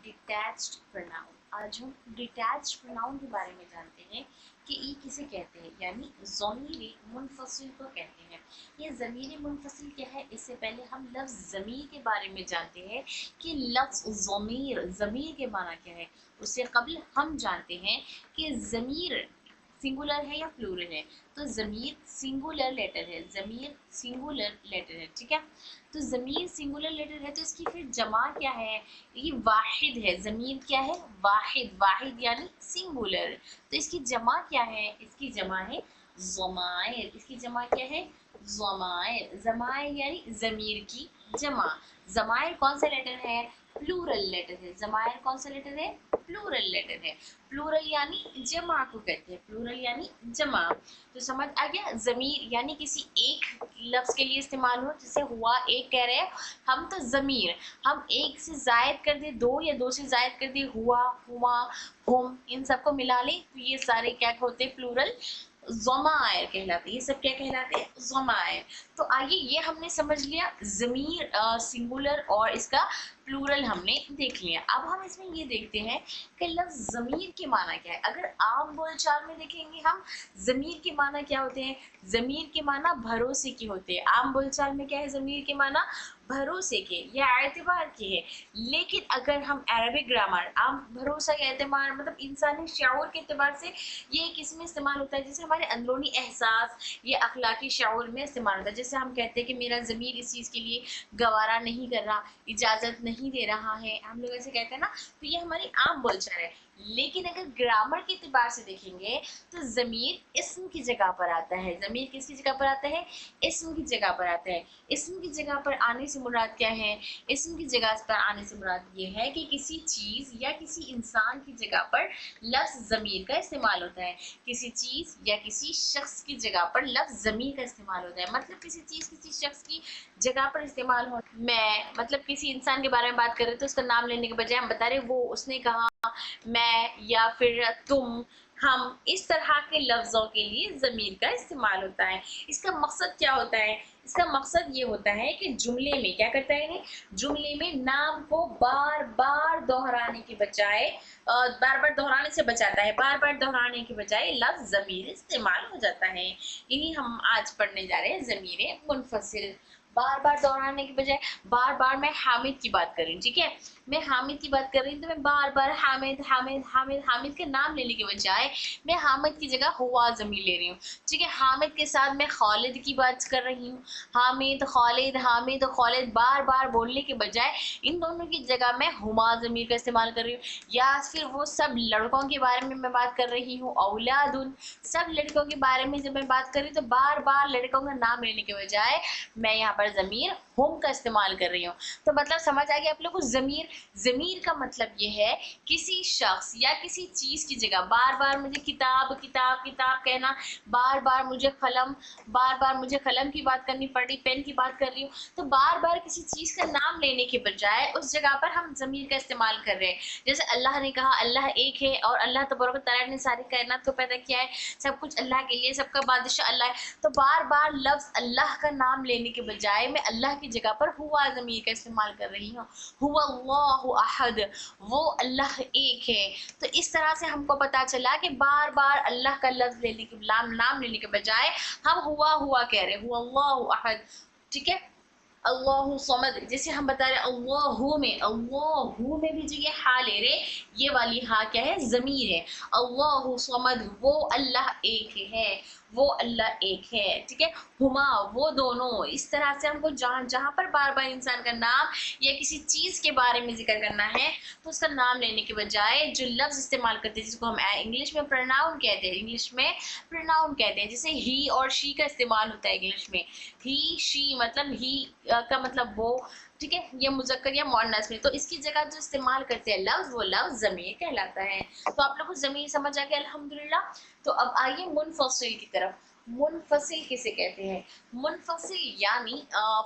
Detached pronoun. आज हम detached pronoun के बारे में जानते हैं कि ये किसे कहते हैं, यानी ज़मीर मुनफसिल को कहते हैं। ये ज़मीर मुनफसिल क्या है, इससे पहले हम लफ्ज़ ज़मीर के बारे में जानते हैं कि लफ्ज़ ज़मीर, ज़मीर के माना क्या है। उससे कबल हम जानते हैं कि ज़मीर सिंगुलर है या प्लूरल है। तो ज़मीर सिंगुलर लेटर है, ज़मीर सिंगुलर लेटर है, ठीक है। तो ज़मीर सिंगुलर लेटर है तो इसकी फिर जमा क्या है, ये वाहिद है। ज़मीर क्या है, वाहिद, वाहिद यानी सिंगुलर। तो इसकी जमा क्या है, इसकी जमा है ज़माइर। इसकी जमा क्या है, ज़माइर। ज़माइर यानी ज़मीर की जमा। ज़माइर कौन सा लेटर है, प्लूरल लेटर है। ज़माइर कौन सा लेटर है, प्लूरल लेटर है। प्लूरल यानी जमा को कहते हैं, प्लूरल यानी जमा। तो समझ आ गया। ज़मीर यानी किसी एक लफ्ज़ के लिए इस्तेमाल हो, जैसे हुआ, एक कह रहे हैं हम, तो ज़मीर हम एक से ज़ायद कर दे, दो या दो से ज़ायद कर दे, हुआ, हुआ, हुम, इन सबको मिला लें तो ये सारे क्या होते हैं, प्लूरल ज़माइर कहलाते हैं। ये सब क्या कहलाते हैं, ज़माइर। तो आइए ये हमने समझ लिया ज़मीर सिंगुलर और इसका प्लूरल हमने देख लिया। अब हम इसमें ये देखते हैं कि लफ्ज़ ज़मीर के माना क्या है। अगर आम बोलचाल में देखेंगे हम, ज़मीर के माना क्या होते हैं, ज़मीर के माना भरोसे के होते हैं। आम बोलचाल में क्या है, ज़मीर के माना भरोसे के या एतबार के है। लेकिन अगर हम अरबिक ग्रामर, आम भरोसा या एतबार मतलब इंसानी शऊर के एतबार से ये किस में इस्तेमाल होता है, जैसे हमारे अंदरूनी एहसास या अखलाकी शऊर में इस्तेमाल होता है। जैसे हम कहते हैं कि मेरा ज़मीर इस चीज़ के लिए गवारा नहीं कर रहा, इजाज़त नहीं दे रहा है, हम लोग ऐसे कहते हैं ना। तो ये हमारी आम बोलचाल है। लेकिन अगर ग्रामर के एतबार से देखेंगे तो ज़मीर इस्म की जगह पर आता है। ज़मीर किसकी जगह पर आता है, इस्म की जगह पर आता है। इस्म की जगह पर आने से मुराद क्या है, इस्म की जगह पर आने से मुराद ये है कि किसी चीज़ या किसी इंसान की जगह पर लफ्ज़ ज़मीर का इस्तेमाल होता है। किसी चीज़ या किसी शख्स की जगह पर लफ्ज़ ज़मीर का इस्तेमाल होता है। मतलब किसी चीज़ किसी शख्स की जगह पर इस्तेमाल हो, मैं मतलब किसी इंसान के बारे में बात कर रहे तो उसका नाम लेने के बजाय हम बता रहे वो, उसने कहा, मैं, या फिर तुम, हम, इस तरह के लफ्ज़ों के लिए ज़मीर का इस्तेमाल होता है। इसका मकसद क्या होता है, इसका मकसद ये होता है कि जुमले में क्या करता है, जुमले में नाम को बार बार दोहराने के बजाय, बार बार दोहराने से बचाता है, बार बार दोहराने के बजाय लफ्ज़ ज़मीर इस्तेमाल हो जाता है। यही हम आज पढ़ने जा रहे हैं, ज़मीर मुनफसिल। बार बार दोहराने के बजाय, बार बार मैं हामिद की बात कर रही हूँ, ठीक है, मैं हामिद की बात कर रही हूँ तो मैं बार बार हामिद हामिद हामिद, हामिद के नाम लेने के बजाय मैं हामिद की जगह हुआ ज़मीर ले रही हूँ, ठीक है। हामिद के साथ मैं खालिद की बात कर रही हूँ, हामिद खालिद, हामिद खालिद, बार बार बोलने के बजाय इन दोनों की जगह मैं हुमा ज़मीर का इस्तेमाल कर रही हूँ। या फिर वो सब लड़कों के बारे में मैं बात कर रही हूँ, औलादुन, सब लड़कों के बारे में जब मैं बात कर रही हूँ तो बार बार लड़कों का नाम लेने के बजाय मैं यहाँ पर ज़मीर हुम का इस्तेमाल कर रही हूँ। तो मतलब समझ आ गया आप लोग को। ज़मीर, ज़मीर का मतलब ये है किसी शख्स या किसी चीज़ की जगह, बार बार मुझे किताब किताब किताब कहना, बार बार मुझे कलम, बार बार मुझे कलम की बात करनी पड़ रही, पेन की बात कर रही हूँ, तो बार बार किसी चीज़ का नाम लेने के बजाय उस जगह पर हम ज़मीर का इस्तेमाल कर रहे हैं। जैसे अल्लाह ने कहा अल्लाह एक है और अल्लाह तबारक व तआला ने सारी कायनात को पैदा किया है, सब कुछ अल्लाह के लिए, सबका बादशाह अल्लाह है। तो बार बार लफ्ज़ अल्लाह का नाम लेने के बजाय मैं अल्लाह की जगह पर हुआ ज़मीर का इस्तेमाल कर रही हूँ। हुवा अल्लाहु अहद, वो अल्लाह एक है। तो इस तरह से हमको पता चला कि बार बार अल्लाह का लफ्ज़ लेने के, नाम लेने के बजाय हम हुआ हुआ कह रहे हैं, हुवा अल्लाहु अहद, ठीक है। अल्लाहु समद, जैसे हम बता रहे हैं अल्लाहु में भी जो ये हा ले रहे, ये वाली हा क्या है, ज़मीर है। अल्लाहु समद, वो अल्लाह एक है, वो अल्लाह एक है, ठीक है। हुमा, वो दोनों। इस तरह से हमको जहाँ जहाँ पर बार बार इंसान का नाम या किसी चीज़ के बारे में जिक्र करना है तो उसका नाम लेने के बजाय जो लफ्ज़ इस्तेमाल करते हैं, जिसको हम इंग्लिश में प्रोनाउन कहते हैं, इंग्लिश में प्रोनाउन कहते हैं, जैसे ही और शी का इस्तेमाल होता है इंग्लिश में। ही शी मतलब ही का मतलब वो, ठीक है, ये मुज़क्कर या मुअन्नस में, तो इसकी जगह जो इस्तेमाल करते हैं लफ्ज़, वो लफ्ज़ ज़मीर कहलाता है। तो आप लोग को ज़मीर समझ आ गया अल्हम्दुलिल्लाह। तो अब आइए मुनफसिल की तरफ। मुनफसिल किसे कहते हैं, मुनफसिल यानी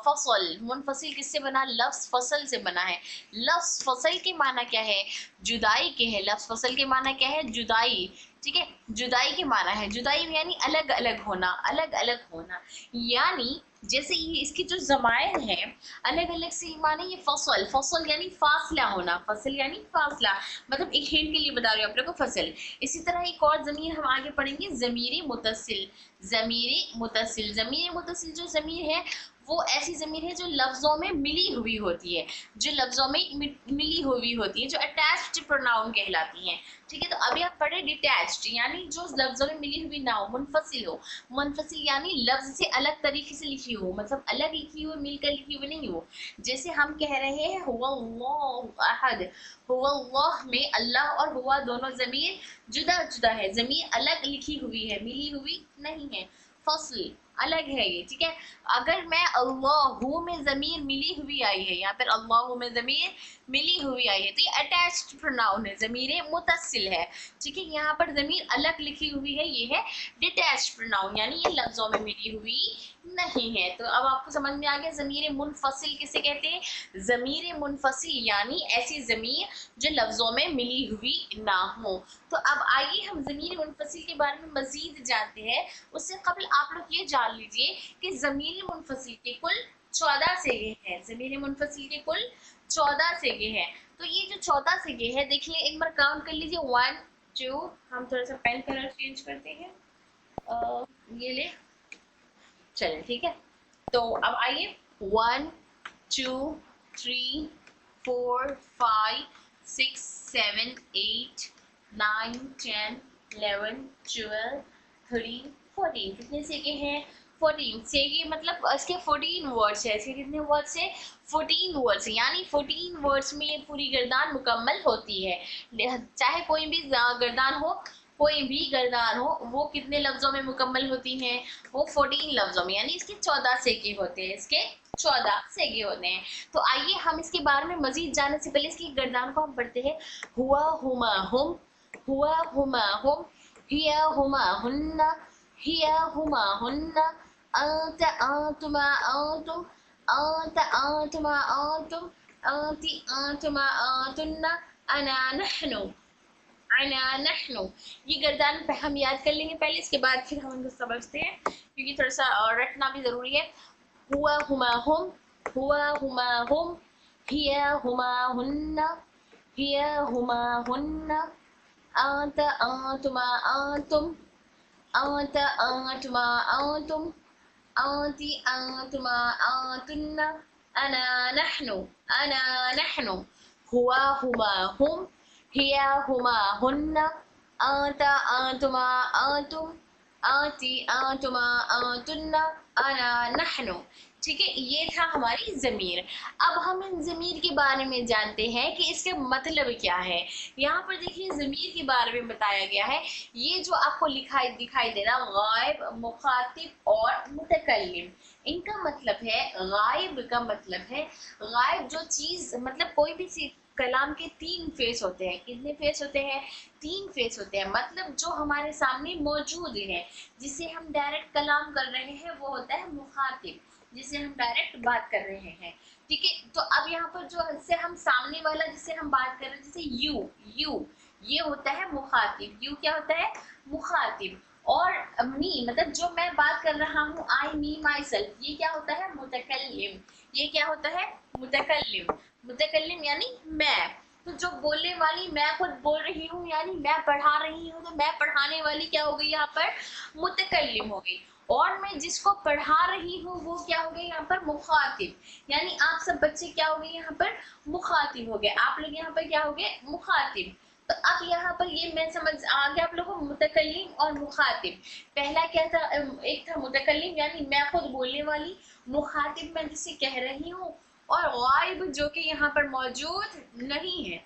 फसल। मुनफसिल किससे बना, लफ्ज़ फसल से बना है। लफ्ज़ फसल के माना क्या है, जुदाई के है। लफ्ज़ फसल के माना क्या है, जुदाई, ठीक है, जुदाई के माना है, जुदाई यानी अलग अलग होना, अलग अलग होना। यानी जैसे ये इसके जो ज़मायर हैं अलग अलग से माने ये फसल, फसल यानी फासला होना, फसल यानी फासला, मतलब एक हिंट के लिए बता रही हूँ आप लोग को फसल। इसी तरह एक और ज़मीर हम आगे पढ़ेंगे, ज़मीर मुतसिल। ज़मीर मुतसिल, ज़मीर मुतसिल जो ज़मीर है वो ऐसी ज़मीर है जो लफ्ज़ों में मिली हुई होती है, जो लफ्ज़ों में मिली हुई होती है, जो अटैच्ड प्रोनाउन कहलाती हैं। ठीक है, तो अभी आप पढ़े डिटैच्ड यानी जो लफ्ज़ों में मिली हुई ना हो, मुनफसिल हो। मुनफसिल यानी लफ्ज़ से अलग तरीके से लिखी हो, मतलब अलग लिखी हो, मिलकर लिखी हुई नहीं हो। जैसे हम कह रहे हैं हुवा अल्लाहु अहद, हुवा अल्लाह में अल्लाह और हुआ दोनों ज़मीर जुदा जुदा है, ज़मीर अलग लिखी हुई है, मिली हुई नहीं है, फसल अलग है ये। ठीक है, अगर मैं अल्लाहु में ज़मीर मिली हुई आई है, यहाँ पर अल्लाहु में ज़मीर मिली हुई आई है तो ये अटैच्ड प्रोनाउन है, ज़मीर मुतसिल है। ठीक है, यहाँ पर ज़मीर अलग लिखी हुई है, ये है डिटैच्ड प्रोनाउन यानी ये लफ्ज़ों में मिली हुई नहीं है। तो अब आपको समझ में आ गया ज़मीर मुनफसिल किसे कहते हैं। ज़मीर मुनफसिल यानी ऐसी ज़मीर जो लफ्ज़ों में मिली हुई ना हो। तो अब आइए हम ज़मीर मुनफसिल के बारे में मज़ीद जानते हैं। उससे कबल आप लोग ये जान लीजिए कि ज़मीर मुनफसिल के कुल 14 सिगे हैं। ज़मीर मुनफसिल के कुल 14 सिगे हैं। तो ये जो 14 सिगे हैं देखिए, एक बार काउंट कर लीजिए, 1 2, हम थोड़ा सा पेन कलर चेंज करते हैं, ये ले, चलें ठीक है। तो अब आइए 1 2 3 4 5 6 7 8 9 10 11 12 13 14, कितने सेके हैं 14 सेके, मतलब इसके 14 वर्ड्स है। इसके कितने वर्ड्स है 14 वर्ड्स, यानी 14 वर्ड्स में ये पूरी गर्दान मुकम्मल होती है। चाहे कोई भी गर्दान हो, कोई भी गर्दान हो, वो कितने लफ्जों में मुकम्मल होती हैं, वो 14 लफ्जों में, यानी इसके 14 सेके होते हैं, इसके 14 सेगे होते हैं। तो आइए हम इसके बारे में मजीद जानने से पहले इसकी गर्दान को हम पढ़ते हैं। हुआ हुमा हुम, हुआ हुमा हुम, हिया हुमा हुन्ना, हिया हुमा हुन्ना, अंत अंतुमा अंतुम, अंत अंतुमा अंतुम, अंति अंतुमा अंतुन्ना, अना नहनु, अना नहनु। ये गर्दान पे हम याद कर लेंगे पहले, इसके बाद फिर हम इनको समझते हैं क्योंकि थोड़ा सा रटना भी ज़रूरी है। हुआ हुमा हुम, हुआ हुमा हुम, हिया हुमा हुन्ना, हिया हुमा हुन्ना, अंत अंतुमा अंतुम, अंत अंतुमा अंतुम, अंति अंतुमा अंतुन्ना, अना नहनु, अना नहनु। हुआ हुमा हुम, हिया हुमा हुन्ना, अंत अंतुमा अंतुम, आती आतुमा आतुन्ना, अना नहनु। ठीक है, ये था हमारी ज़मीर। अब हम इन ज़मीर के बारे में जानते हैं कि इसके मतलब क्या है। यहाँ पर देखिए ज़मीर के बारे में बताया गया है। ये जो आपको दिखाई दे रहा गायब, मुखातिब और मुतकल्लिम, इनका मतलब है, गायब का मतलब है, गायब जो चीज़, मतलब कोई भी कलाम के 3 फेस होते हैं। कितने फेस होते हैं 3 फेस होते हैं, मतलब जो हमारे सामने मौजूद है, जिसे हम डायरेक्ट कलाम कर रहे हैं वो होता है मुखातिब, जिसे हम डायरेक्ट बात कर रहे हैं। ठीक है, तो अब यहाँ पर जो इससे हम सामने वाला जिससे हम बात कर रहे हैं, जैसे यू, यू ये होता है मुखातिब, यू क्या होता है मुखातिब। और मी मतलब जो मैं बात कर रहा हूँ, आई मी माई सेल्फ, ये क्या होता है मुतकल्लिम, ये क्या होता है मुतकल्लिम, मुतकल्लिम यानी मैं। तो जो बोलने वाली मैं खुद बोल रही हूँ, यानी मैं पढ़ा रही हूँ, तो मैं पढ़ाने वाली क्या हो गई यहाँ पर मुतकल्लिम हो गई। और मैं जिसको पढ़ा रही हूँ वो क्या हो गया यहाँ पर मुखातिब, यानी आप सब बच्चे क्या हो गए यहाँ पर मुखातिब हो गए, आप लोग यहाँ पर क्या हो गए मुखातिब। तो अब यहाँ पर ये मैं समझ आ गया आप लोगों को मुतकल्लिम और मुखातिब। पहला क्या था, एक था मुतकल्लिम यानी मैं खुद बोलने वाली, मुखातिब मैं जिसे कह रही हूँ, और गायब जो कि यहाँ पर मौजूद नहीं है,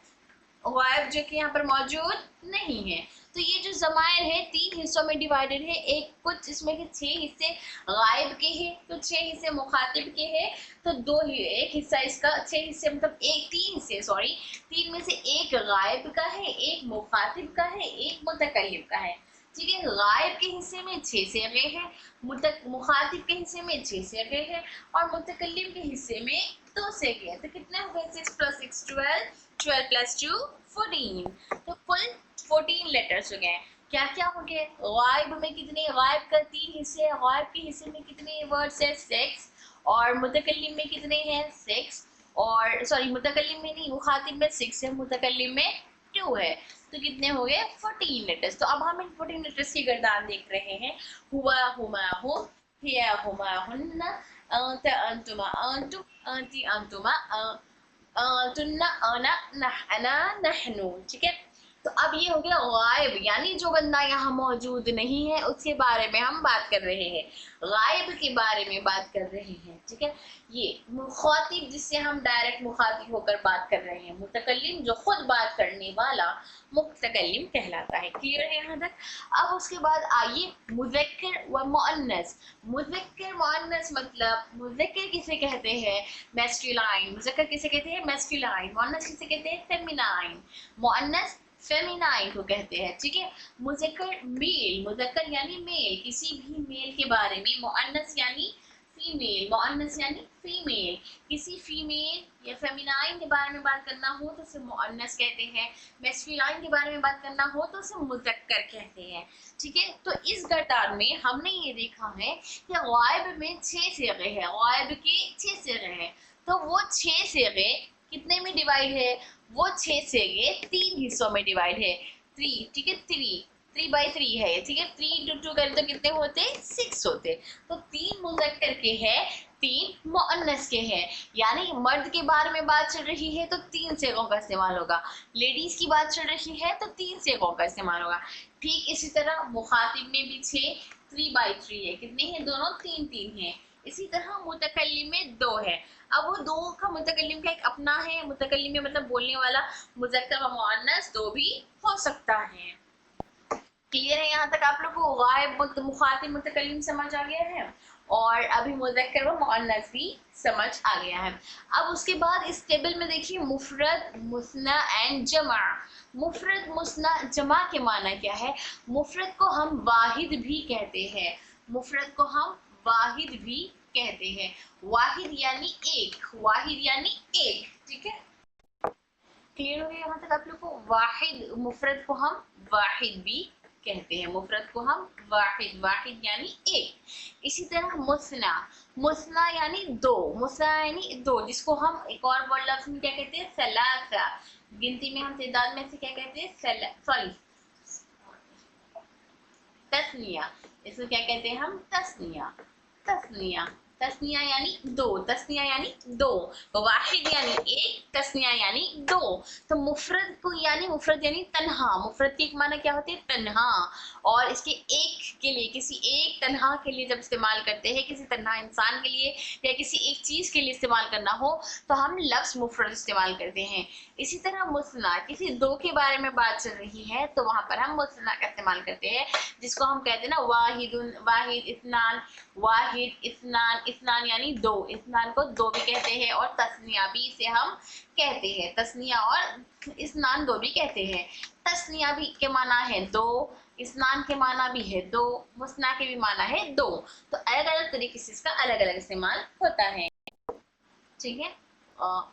गायब जो कि यहाँ पर मौजूद नहीं है। तो ये जो ज़मायर है 3 हिस्सों में डिवाइडेड है, एक कुछ इसमें के 6 हिस्से गायब के हैं, तो 6 हिस्से मुखातिब के हैं, तो एक हिस्सा इसका 6 हिस्से मतलब 3 हिस्से, सॉरी 3 में से एक गायब का है, एक मुखातिब का है, एक मुतकल्लिम का है। ठीक है, गायब के हिस्से में 6 सेगे हैं, मुखातिब के हिस्से में 6 सेगे हैं, और मुतकल्लिम के हिस्से में 2 सेगे हैं। तो कितने हो गए 6 + 6 12, 12 + 2 14, तो कुल 14 लेटर्स हो गए। क्या क्या हो गए, गायब में कितने, गायब का 3 हिस्से, गायब के हिस्से में कितने वर्ड्स है 6, और मुतकल्लिम में कितने हैं 6, और सॉरी मुतकल्लिम में नहीं, मुखातिब में 6 है, मुतकल्लिम में 2 है, तो कितने हो गए 14 लेटर्स। तो अब हम इन 14 लेटर्स की गर्दान देख रहे हैं। हुआ, हुमा, हुम, हिया, हुमा, हुन्ना, अंत, अंतुमा, अंतुम, अंती, अंतुमा, तुन्ना, अना, नहना, नहनु। ठीक है, तो अब ये हो गया गायब, यानी जो बंदा यहाँ मौजूद नहीं है उसके बारे में हम बात कर रहे हैं, गायब के बारे में बात कर रहे हैं। ठीक है, ये मुखातिब जिससे हम डायरेक्ट मुखातिब होकर बात कर रहे हैं, मुतकल्लिम जो खुद बात करने वाला मुतकल्लिम कहलाता है। क्लियर है यहाँ तक? अब उसके बाद आइए मुज़क्कर व मुअन्नस। मुज़क्कर मुअन्नस मतलब मुज़क्कर किसे कहते हैं मैस्कुलाइन, मुज़क्कर किसे कहते हैं मैस्कुलाइन, मुअन्नस किसे कहते हैं फेमिनाइन, मुअन्नस फेमिनाइन को कहते हैं। ठीक है, मुज़क्कर मेल, मुज़क्कर यानी मेल, किसी भी मेल के बारे में, मुअन्नस यानी फीमेल, मुअन्नस यानी फीमेल, किसी फीमेल या फेमिनाइन के बारे में बात करना हो तो उसे मुअन्नस कहते हैं, मैस्कुलाइन के बारे में बात करना हो तो उसे मुज़क्कर कहते हैं। ठीक है, तो इस गर्दान में हमने ये देखा है कि गायब में 6 सिगे हैं, गायब के 6 सिगे हैं, तो वो 6 सिगे कितने में डिवाइड है, वो 6 सिगे 3 हिस्सों में डिवाइड है, 3। ठीक है, 3 बाई 3 है, ठीक है, 3 इंटू 2 करें तो कितने होते 6 होते, तो 3 मुज़क्कर के हैं, 3 मुअन्नस के हैं, यानी मर्द के बारे में बात चल रही है तो 3 सिगों का इस्तेमाल होगा, लेडीज की बात चल रही है तो 3 सिगों का इस्तेमाल होगा। ठीक इसी तरह मुखातिब में भी 6, 3 बाई 3 है, कितने हैं दोनों 3 हैं। इसी तरह मुतकल्लिम में 2 है, अब वो 2 का मुतकल्लिम का एक अपना है, मुतकल्लिम में मतलब बोलने वाला, मुज़क्कर व मुअन्नस 2 भी हो सकता है। क्लियर है यहाँ तक आप लोग को? गायब मुखातिब मुतकल्लिम समझ आ गया है, और अभी मुज़क्कर व मुअन्नस भी समझ आ गया है। अब उसके बाद इस टेबल में देखिए मुफरद, मुसना एंड जमा। मुफरद, मुसना, जमा के माना क्या है? मुफरद को हम वाहिद भी कहते हैं, मुफरद को हम वाहिद भी कहते हैं, वाहिद यानी एक, वाहिद यानी एक। ठीक है, क्लियर हो गया यहाँ तक आप लोग को? वाहिद, मुफरद को हम वाहिद भी कहते हैं, मुफरद को हम वाहिद, वाहिद यानी एक। इसी तरह मुसना, मुसना यानी 2, मुसना यानी 2, जिसको हम एक और वर्ड लफ्ज में क्या कहते हैं सलासा, गिनती में हम तादाद में से क्या कहते हैं सॉरी तस्निया, इसको क्या कहते हैं हम तस्निया, तस्निया, तस्निया यानी 2, तस्निया यानी 2, वाहिद यानी एक, तस्निया यानी 2। तो मुफरद को यानी मुफरद यानी तन्हा, मुफरद की एक माना क्या होती है तन्हा, और इसके एक के लिए, किसी एक तन्हा के लिए जब इस्तेमाल करते हैं, किसी तन्हा इंसान के लिए या किसी एक चीज के लिए इस्तेमाल करना हो तो हम लफ्ज मुफरद इस्तेमाल करते हैं। इसी तरह मुसना, किसी 2 के बारे में बात चल रही है तो वहां पर हम मुसना का इस्तेमाल करते हैं, जिसको हम कहते हैं ना वाहिदुन, वाहिद, इस्नान, वाहिद, इस्नान, इस्नान यानी 2, इस्नान को 2 भी कहते हैं, और तस्निया भी इसे हम कहते हैं, तस्निया और इस्नान 2 भी कहते हैं। तस्निया भी के माना है 2, इस्नान के माना भी है 2, मुसना के भी माना है 2, तो अलग अलग तरीके से इसका अलग अलग इस्तेमाल होता है। ठीक है,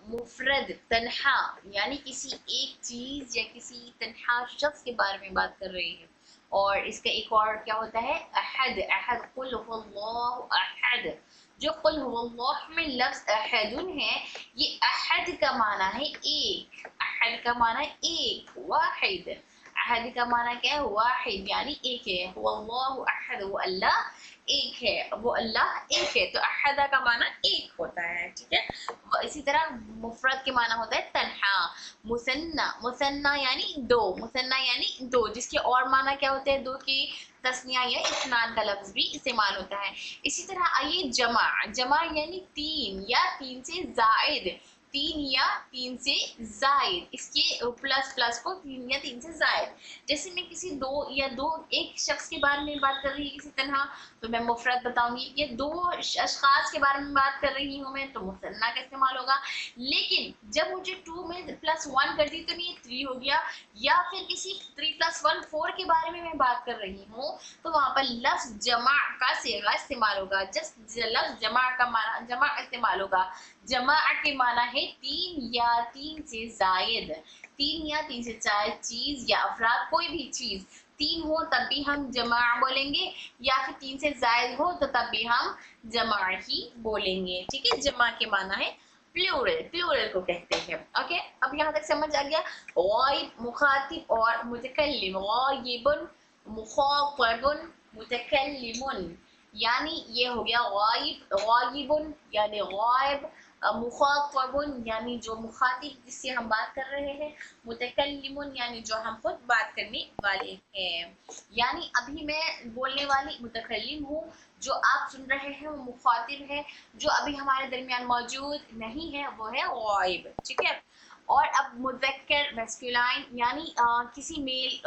मुफरद तन्हा यानी किसी एक चीज या किसी तन्हा शख्स के बारे में बात कर रही है, और इसका एक और क्या होता है अहद, अहद, कुल हुवल्लाहु अहद, जो कुल हुवल्लाह में लफ्ज अहदुन है, ये अहद का माना है एक, अहद का माना एक, वाहिद, अहद का माना क्या है वाहिद यानी एक है, हुवल्लाहु अहद, वो अल्लाह एक है, वो अल्लाह एक है, तो अहदा का माना एक होता है। ठीक है, इसी तरह मुफरद के माना होता है तन्हा, मुसन्ना, मुसन्ना यानी 2, मुसन्ना यानी 2, जिसके और माना क्या होते हैं 2 के, तस्निया या इस्नान का लफ्ज भी इस्तेमाल होता है। इसी तरह आइए जमा, जमा यानी 3 या 3 से जायद, 3 या 3 से जायद, इसके प्लस प्लस को 3 या 3 से जायद। जैसे मैं किसी 2 या 2 एक शख्स के बारे में बात कर रही हूँ किसी तन्हा, तो मैं मुफरद बताऊंगी, ये 2 अशखास के बारे में बात कर रही हूँ मैं तो मुसन्ना का इस्तेमाल होगा। लेकिन जब मुझे 2 में प्लस 1 कर दी तो ये 3 हो गया, या फिर किसी 3 + 1 4 के बारे में मैं बात कर रही हूँ तो वहां पर लफ्ज जमा का सेगा इस्तेमाल होगा, जस्ट लफ्ज जमा का माना जमा इस्तेमाल होगा। जमा के माना है 3 या 3 से जायद, 3 या 3 से जायद चीज या अफराद, कोई भी चीज तीन हो तब भी हम जमा बोलेंगे, या फिर तीन से जायद हो तो तब भी हम जमा ही बोलेंगे। ठीक है, जमा के माना है प्लूरल, प्लूरल को कहते हैं। ओके, अब यहाँ तक समझ आ गया। गायब, मुखातिब और मुतकल्लिम। गायबुन, मुखातिबुन, मुतकल्लिमुन, यानी ये हो गया गायब, गायबुन यानी गायब, मुखातिबुन यानी जो मुखातिब जिससे हम बात कर रहे हैं, मुतकल्लिमुन यानी जो हम खुद बात करने वाले हैं। यानी अभी मैं बोलने वाली मुतकल्लिम हूँ, जो आप सुन रहे हैं वो मुखातिब है, जो अभी हमारे दरमियान मौजूद नहीं है वो है गायब। ठीक है, और अब मुज़क्कर मैस्कुलाइन यानी किसी मेल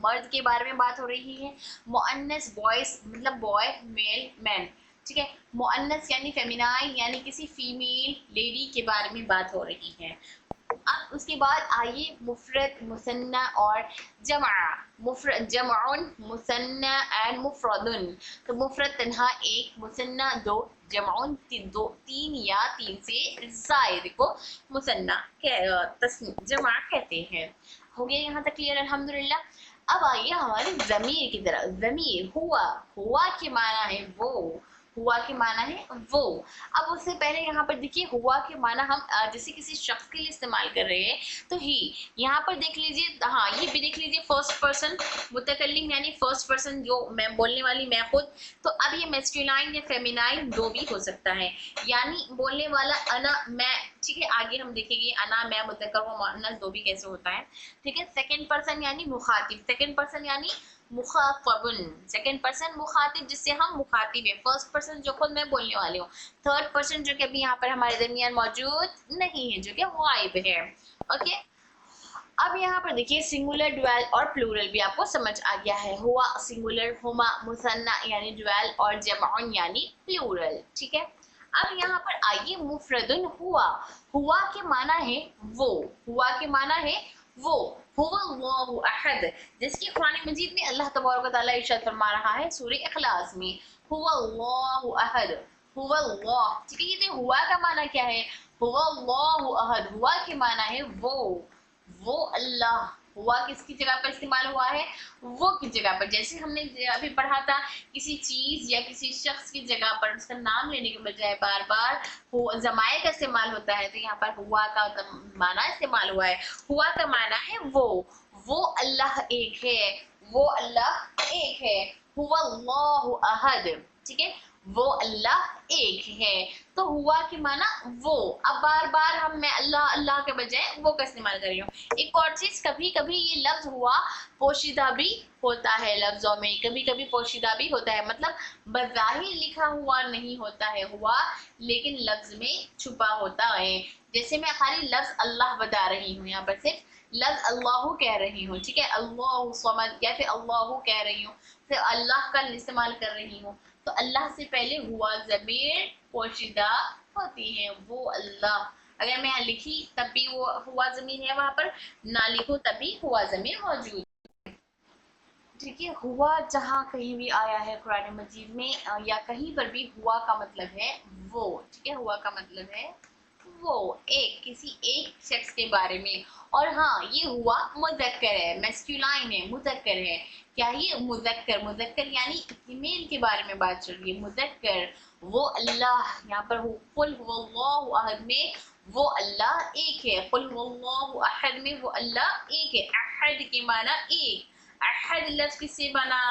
मर्द के बारे में बात हो रही है। मुअन्नस बॉयज मतलब बॉय, मेल मैन। ठीक है, मुअन्नस यानी फेमिनाइन यानी किसी फीमेल लेडी के बारे में बात हो रही है। अब उसके बाद आइए मुफरद, मुसन्ना और जमा। मुफरद, जमउन, मुसन्ना एंड मुफरदुन। तो मुफरद तन्हा एक, मुसन्ना दो, जमउन दो, तीन या तीन से जायद को मुसन्ना जमा कहते हैं। हो गया यहाँ तक क्लियर, अल्हम्दुलिल्लाह। अब आइए हमारे ज़मीर की तरफ। ज़मीर हुआ, हुआ के माना है वो, हुआ के माना है वो। अब उससे पहले यहाँ पर देखिए हुआ के माना हम जैसे किसी शख्स के लिए इस्तेमाल कर रहे हैं तो ही। यहाँ पर देख लीजिए, हाँ ये भी देख लीजिए, फर्स्ट पर्सन मुतकल्लिम यानी फर्स्ट पर्सन जो मैं बोलने वाली मैं खुद। तो अब ये मैस्कुलाइन या फेमिनाइन दो भी हो सकता है, यानी बोलने वाला अना मैं। ठीक है, आगे हम देखेंगे अना मैं मुतक्कर व मुअन्नस दो भी कैसे होता है। ठीक है, सेकंड पर्सन यानी मुखातिब, सेकंड पर्सन यानी मुखातबुन, सेकंड पर्सन मुखातिब जिससे हम मुखातिब है। फर्स्ट पर्सन जो खुद मैं बोलने वाली हूँ। थर्ड पर्सन जो कि अभी यहाँ पर हमारे दरमियान मौजूद नहीं है, जो कि गायब है। ओके, अब यहाँ पर देखिए सिंगुलर, ड्यूअल और प्लूरल भी आपको समझ आ गया है। हुआ सिंगुलर, हुमा मुसन्ना यानी ड्यूअल और जमउन यानी प्लूरल। ठीक है, अब यहाँ पर आइए मुफरदुन। हुआ, हुआ के माना है वो, हुआ के माना है वो। हुवल्लाहु अहद, जिसकी कुरान मजीद में अल्लाह तबारक व तआला इरशाद फरमा रहा है सूरह इखलास में, हुवल्लाहु अहद, हुवल्लाह। ठीक है, ये हुआ का माना क्या है? हुवल्लाहु अहद, हुआ के माना है वो अल्लाह। हुआ किसकी जगह पर इस्तेमाल हुआ है? वो की जगह पर। जैसे हमने अभी पढ़ा था, किसी चीज या किसी शख्स की जगह पर उसका नाम लेने के बजाय बार बार जमाए का इस्तेमाल होता है, तो यहाँ पर हुआ का माना इस्तेमाल हुआ है। हुआ का माना है वो अल्लाह एक है, वो अल्लाह एक है। हुवल्लाहु अहद, ठीक है, वो अल्लाह एक है। तो हुआ की माना वो। अब बार बार हम मैं अल्लाह अल्लाह के बजाय वो का इस्तेमाल कर रही हूँ। एक और चीज, कभी कभी ये लफ्ज हुआ पोशीदा भी होता है, लफ्जों में कभी कभी पोशीदा भी होता है, मतलब बज़ाहिर लिखा हुआ नहीं होता है हुआ, लेकिन लफ्ज में छुपा होता है। जैसे मैं खाली लफ्ज अल्लाह बता रही हूँ, यहाँ पर सिर्फ लफ्ज अल्लाह कह रही हूँ, ठीक है, अल्लाह समद या फिर अल्लाह कह रही हूँ, फिर अल्लाह का इस्तेमाल कर रही हूँ, तो अल्लाह से पहले हुआ ज़मीर पोशीदा होती है, वो अल्लाह। अगर मैं लिखी तब भी वो हुआ ज़मीर है वहां पर, ना लिखो तब भी हुआ ज़मीर मौजूद। ठीक है, हुआ जहाँ कहीं भी आया है कुरान मजीद में या कहीं पर भी, हुआ का मतलब है वो। ठीक है, हुआ का मतलब है वो, एक किसी एक शख्स के बारे में। और हाँ, ये हुआ मुज़क्कर है, मैस्कुलाइन है, मुज़क्कर है। क्या ये मुज़क्कर, मुज़क्कर यानी फीमेल के बारे में बात चल रही है, मुज़क्कर। वो अल्लाह, यहाँ पर कुल हुवल्लाहु अहद में वो अल्लाह एक है, कुल हुवल्लाहु अहद में वो अल्लाह एक है। अहद के माना एक, अहद लफ्ज किससे बना?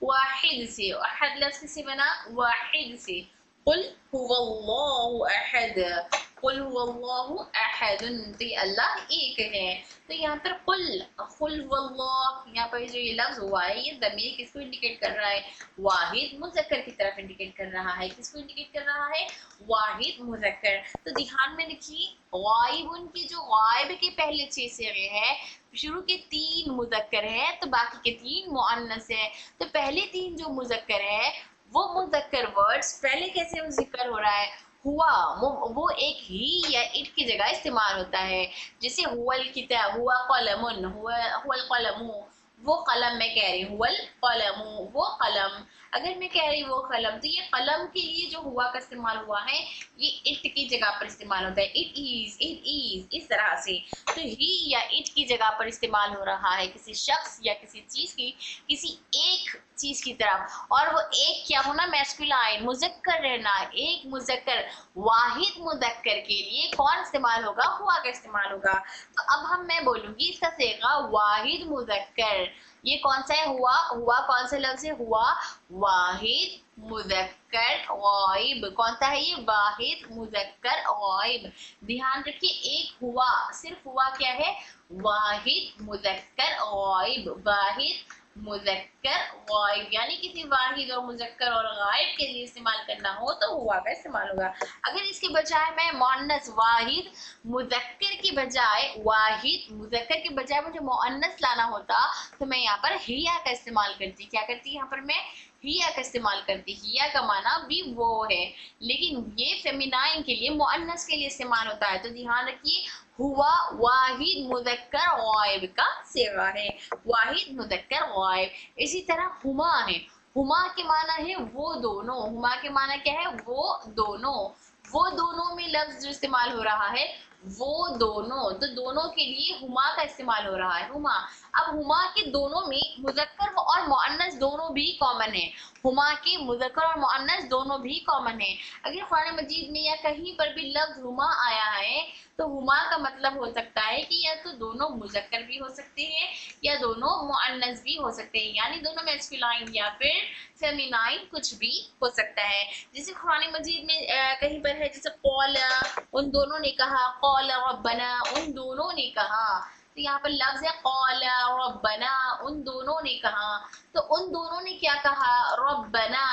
वाहिद से। अहद लफ्ज किससे बना? वाहिद से। कुल हुवल्लाहु अहद, कुल हुवल्लाहु अहद, तो ये अल्लाह एक है। तो यहाँ पर कुल हुवल्लाह, यहाँ पर जो ये लफ्ज हुआ है ये ज़मीर किसको इंडिकेट कर रहा है? वाहिद मुज़क्कर की तरफ इंडिकेट कर रहा है। किसको इंडिकेट कर रहा है? वाहिद मुज़क्कर। तो ध्यान में रखिए, गायब उनकी जो गायब के पहले 6 सिगे हैं, शुरू के 3 मुज़क्कर है तो बाकी के 3 मुअन्नस है। तो पहले 3 जो मुज़क्कर है वो मुज़क्कर वर्ड्स पहले कैसे जिक्र हो रहा है? हुआ, वो एक ही या इट की जगह इस्तेमाल होता है। जैसे हुवल किताब, हुआ कलमुन, हुवल कलमु, वो कलम मैं कह रही हूँ, वल कलम वो कलम। अगर मैं कह रही हूँ वो कलम, तो ये कलम के लिए जो हुआ का इस्तेमाल हुआ है ये इट की जगह पर इस्तेमाल होता है, इट इज इस तरह से। तो ही या इट की जगह पर इस्तेमाल हो रहा है किसी शख्स या किसी चीज की, किसी एक चीज की तरफ, और वो एक क्या होना, मैस्कुलाइन मुज़क्कर रहना, एक मुज़क्कर वाहिद मुज़क्कर के लिए कौन इस्तेमाल होगा, हुआ का इस्तेमाल होगा। तो अब मैं बोलूंगी इसका सेगा वाहिद मुज़क्कर। ये कौन सा है, हुआ, हुआ कौन सा लफ्ज है, हुआ वाहिद मुज़क्कर गायब। कौन सा है ये, वाहिद मुज़क्कर गायब। ध्यान रखिए, एक हुआ, सिर्फ हुआ क्या है, वाहिद मुज़क्कर गायब, वाहिद मुज़क्कर गायब, यानी किसी वाहिद और मुज़क्कर और गायब के लिए इस्तेमाल करना हो तो हुआ का इस्तेमाल होगा। अगर इसके बजाय मैं मुअन्नस वाहिद मुज़क्कर की बजाय, वाहिद मुज़क्कर के बजाय मुझे मुअन्नस लाना होता, तो मैं यहाँ पर हिया का इस्तेमाल करती। क्या करती, यहाँ पर मैं हिया का इस्तेमाल करती। हिया का माना भी वो है, लेकिन ये फेमिनाइन के लिए, मुअन्नस के लिए इस्तेमाल होता है। तो ध्यान रखिए, हुआ वाहिद मुज़क्कर गायब का सेगा है, वाहिद मुज़क्कर गायब। इसी तरह हुमा है, हुमा के माना है वो दोनों, हुमा के माना क्या है, वो दोनों। वो दोनों में लफ्ज जो इस्तेमाल हो रहा है वो दोनों, तो दोनों के लिए हुमा का इस्तेमाल हो रहा है, हुमा। अब हुमा के दोनों में मुज़क्कर और मुअन्नस दोनों भी कॉमन है, हुमा के मुज़क्कर और मुअन्नस दोनों भी कॉमन है। अगर कुरान मजीद में या कहीं पर भी लफ्ज हुमा आया है तो हुमा का मतलब हो सकता है कि या तो दोनों मुज़क्कर भी हो सकते हैं या दोनों मुअन्नस भी हो सकते हैं, यानी दोनों मैस्कुलाइन या फिर फेमिनाइन कुछ भी हो सकता है। जैसे कुरान मजीद में कहीं पर है, जैसे कौला, उन दोनों ने कहा, कौला रब्बना, उन दोनों ने कहा। तो यहाँ पर लफ्ज है कौला रब्बना, उन दोनों ने कहा। तो उन दोनों ने क्या कहा, रब्बना,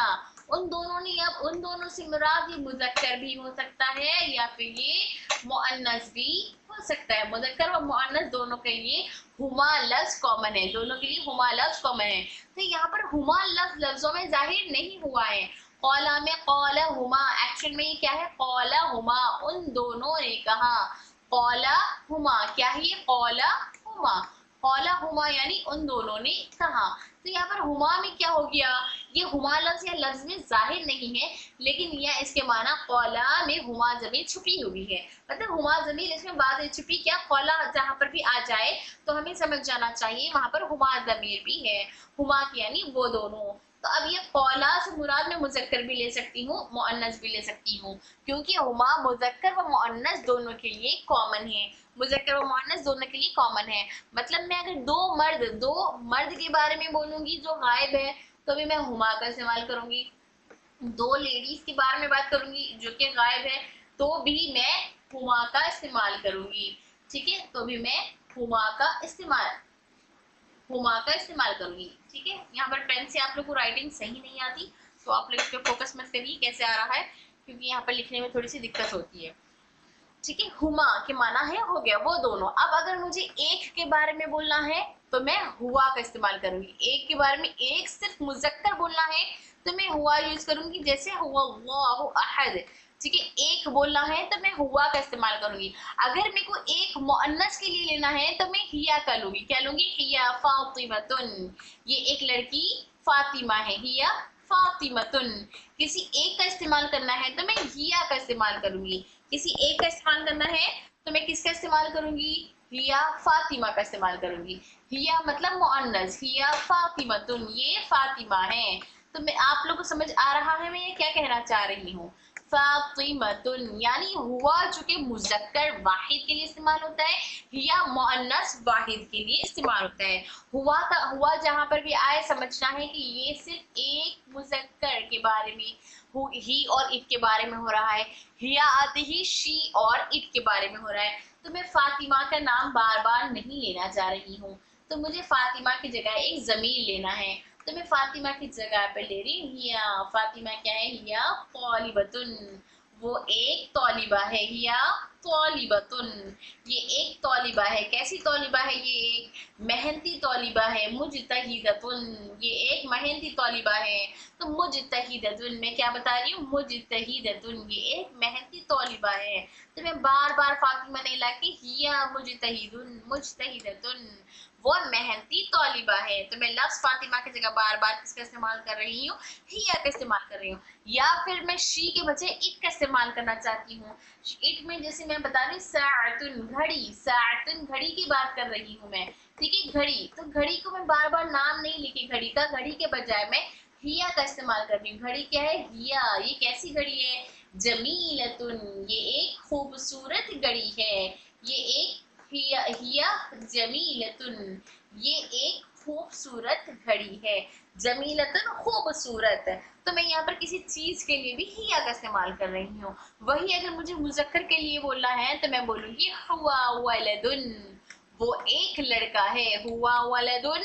उन दोनों ने। अब उन दोनों से मुराद ये मुज़क्कर भी हो सकता है या फिर ये मुअन्नस भी हो सकता है। मुज़क्कर और मुअन्नस दोनों के लिए हुमा लफ्ज कॉमन है, दोनों के लिए हुमा लफ्ज कॉमन है। तो यहाँ पर हुमा लफ्ज लफ्जों में जाहिर नहीं हुआ है। कौला में कौला हुमा, एक्शन में ये क्या है, कौला हुमा, उन दोनों ने कहा। कौला हुमा क्या है, ये कौला हुमा, कौला हुमा यानी उन दोनों ने कहा। तो यहाँ पर हुमा में क्या हो गया, ये हुमा लफ्ज या लफ्ज में जाहिर नहीं है, लेकिन यह इसके माना कौला में हुमा ज़मीर छुपी हुई है। मतलब हुमा ज़मीर इसमें बाद छुपी, क्या कौला जहाँ पर भी आ जाए तो हमें समझ जाना चाहिए वहां पर हुमा ज़मीर भी है, हुमा की यानी वो दोनों। तो अब ये कौला से मुराद मैं मुज़क्कर भी ले सकती हूँ, मुअन्नस भी ले सकती हूँ, क्योंकि हुमा मुज़क्कर व मुअन्नस दोनों के लिए कॉमन है, मुज़क्कर व मुअन्नस दोनों के लिए कॉमन है। मतलब मैं अगर दो मर्द के बारे में बोलूंगी जो गायब है तो भी मैं हुमा का इस्तेमाल करूंगी। दो लेडीज के बारे में बात करूंगी जो कि गायब है तो भी मैं हुमा का इस्तेमाल करूंगी। ठीक है, तो भी मैं हुमा का इस्तेमाल करूंगी। ठीक है, यहाँ पर पेन से आप लोग को राइटिंग सही नहीं आती तो आप लोग इस पे फोकस मत करिए कैसे आ रहा है, क्योंकि यहाँ पर लिखने में थोड़ी सी दिक्कत होती है। ठीक है, हुमा के माना है हो गया वो दोनों। अब अगर मुझे एक के बारे में बोलना है तो मैं हुआ का इस्तेमाल करूंगी। एक के बारे में, एक सिर्फ मुज़क्कर बोलना है तो मैं हुआ यूज करूंगी, जैसे हुआ अल्लाहु अहद। ठीक है, एक बोलना है तो मैं हुआ का इस्तेमाल करूंगी। अगर मेरे को एक मुअन्नस के लिए लेना है तो मैं हिया का लूंगी। क्या लूंगी, हिया फातिमतुन, ये एक लड़की फातिमा है, हिया फातिमतुन। किसी एक का इस्तेमाल करना है तो मैं हिया का इस्तेमाल करूंगी। किसी एक का इस्तेमाल करना है तो मैं किसका इस्तेमाल करूंगी, हिया फातिमा का इस्तेमाल करूंगी। हिया मतलब मुअन्नस, हिया फातिमतुन, ये फातिमा है। तो मैं, आप लोग को समझ आ रहा है मैं ये क्या कहना चाह रही हूँ। फातिमतुन यानी हुआ जो कि मुज़क्कर वाहिद के लिए इस्तेमाल होता है, हिया मुअन्नस वाहिद के लिए इस्तेमाल होता है। हुआ का, हुआ जहाँ पर भी आए समझना है कि ये सिर्फ एक मुज़क्कर के बारे में, ही और इट के बारे में हो रहा है। हिया आते ही शी और इट के बारे में हो रहा है। तो मैं फातिमा का नाम बार बार नहीं लेना चाह रही हूँ, तो मुझे फातिमा की जगह एक ज़मीर लेना है। तो मैं फातिमा की जगह पे ले रही हूँ हिया। फातिमा क्या है, हिया तौलिबतुन, वो एक तौलिबा है, हिया तौलिबतुन, ये एक तौलिबा है। कैसी तौलिबा है, ये एक मेहनती तौलिबा है। मुजतहिदतुन, ये एक मेहनती तौलिबा है। तो मुजतहिदतुन मैं क्या बता रही हूँ, मुजतहिदतुन ये एक मेहनती तौलिबा है। तो मैं बार बार फातिमा नहीं लाके हिया मुजतहिदुन, मुजतहिदतुन वो मेहनती तौलिबा है। तो मैं लफ्ज फातिमा की जगह बार बार किसका इस्तेमाल कर रही हूँ, हिया का इस्तेमाल कर रही हूँ। या फिर मैं शी के बजाय इट का इस्तेमाल करना चाहती हूँ। इट में जैसे मैं बता रही साअतुन घड़ी, साअतुन घड़ी की बात कर रही हूँ मैं, ठीक है। घड़ी, तो घड़ी को मैं बार बार नाम नहीं लिखी घड़ी का, घड़ी के बजाय मैं हिया का इस्तेमाल कर रही हूँ। घड़ी क्या है, हिया। ये कैसी घड़ी है, जमीलतुन, ये एक खूबसूरत घड़ी है। ये एक हिया, हिया जमीलतुन, ये एक खूबसूरत घड़ी है। जमीलतुन खूबसूरत, तो मैं यहाँ पर किसी चीज के लिए भी हिया का इस्तेमाल कर रही हूँ। वही अगर मुझे मुजक्कर के लिए बोलना है तो मैं बोलूंगी हुआ वलदुन, वो एक लड़का है। हुआ वलदुन,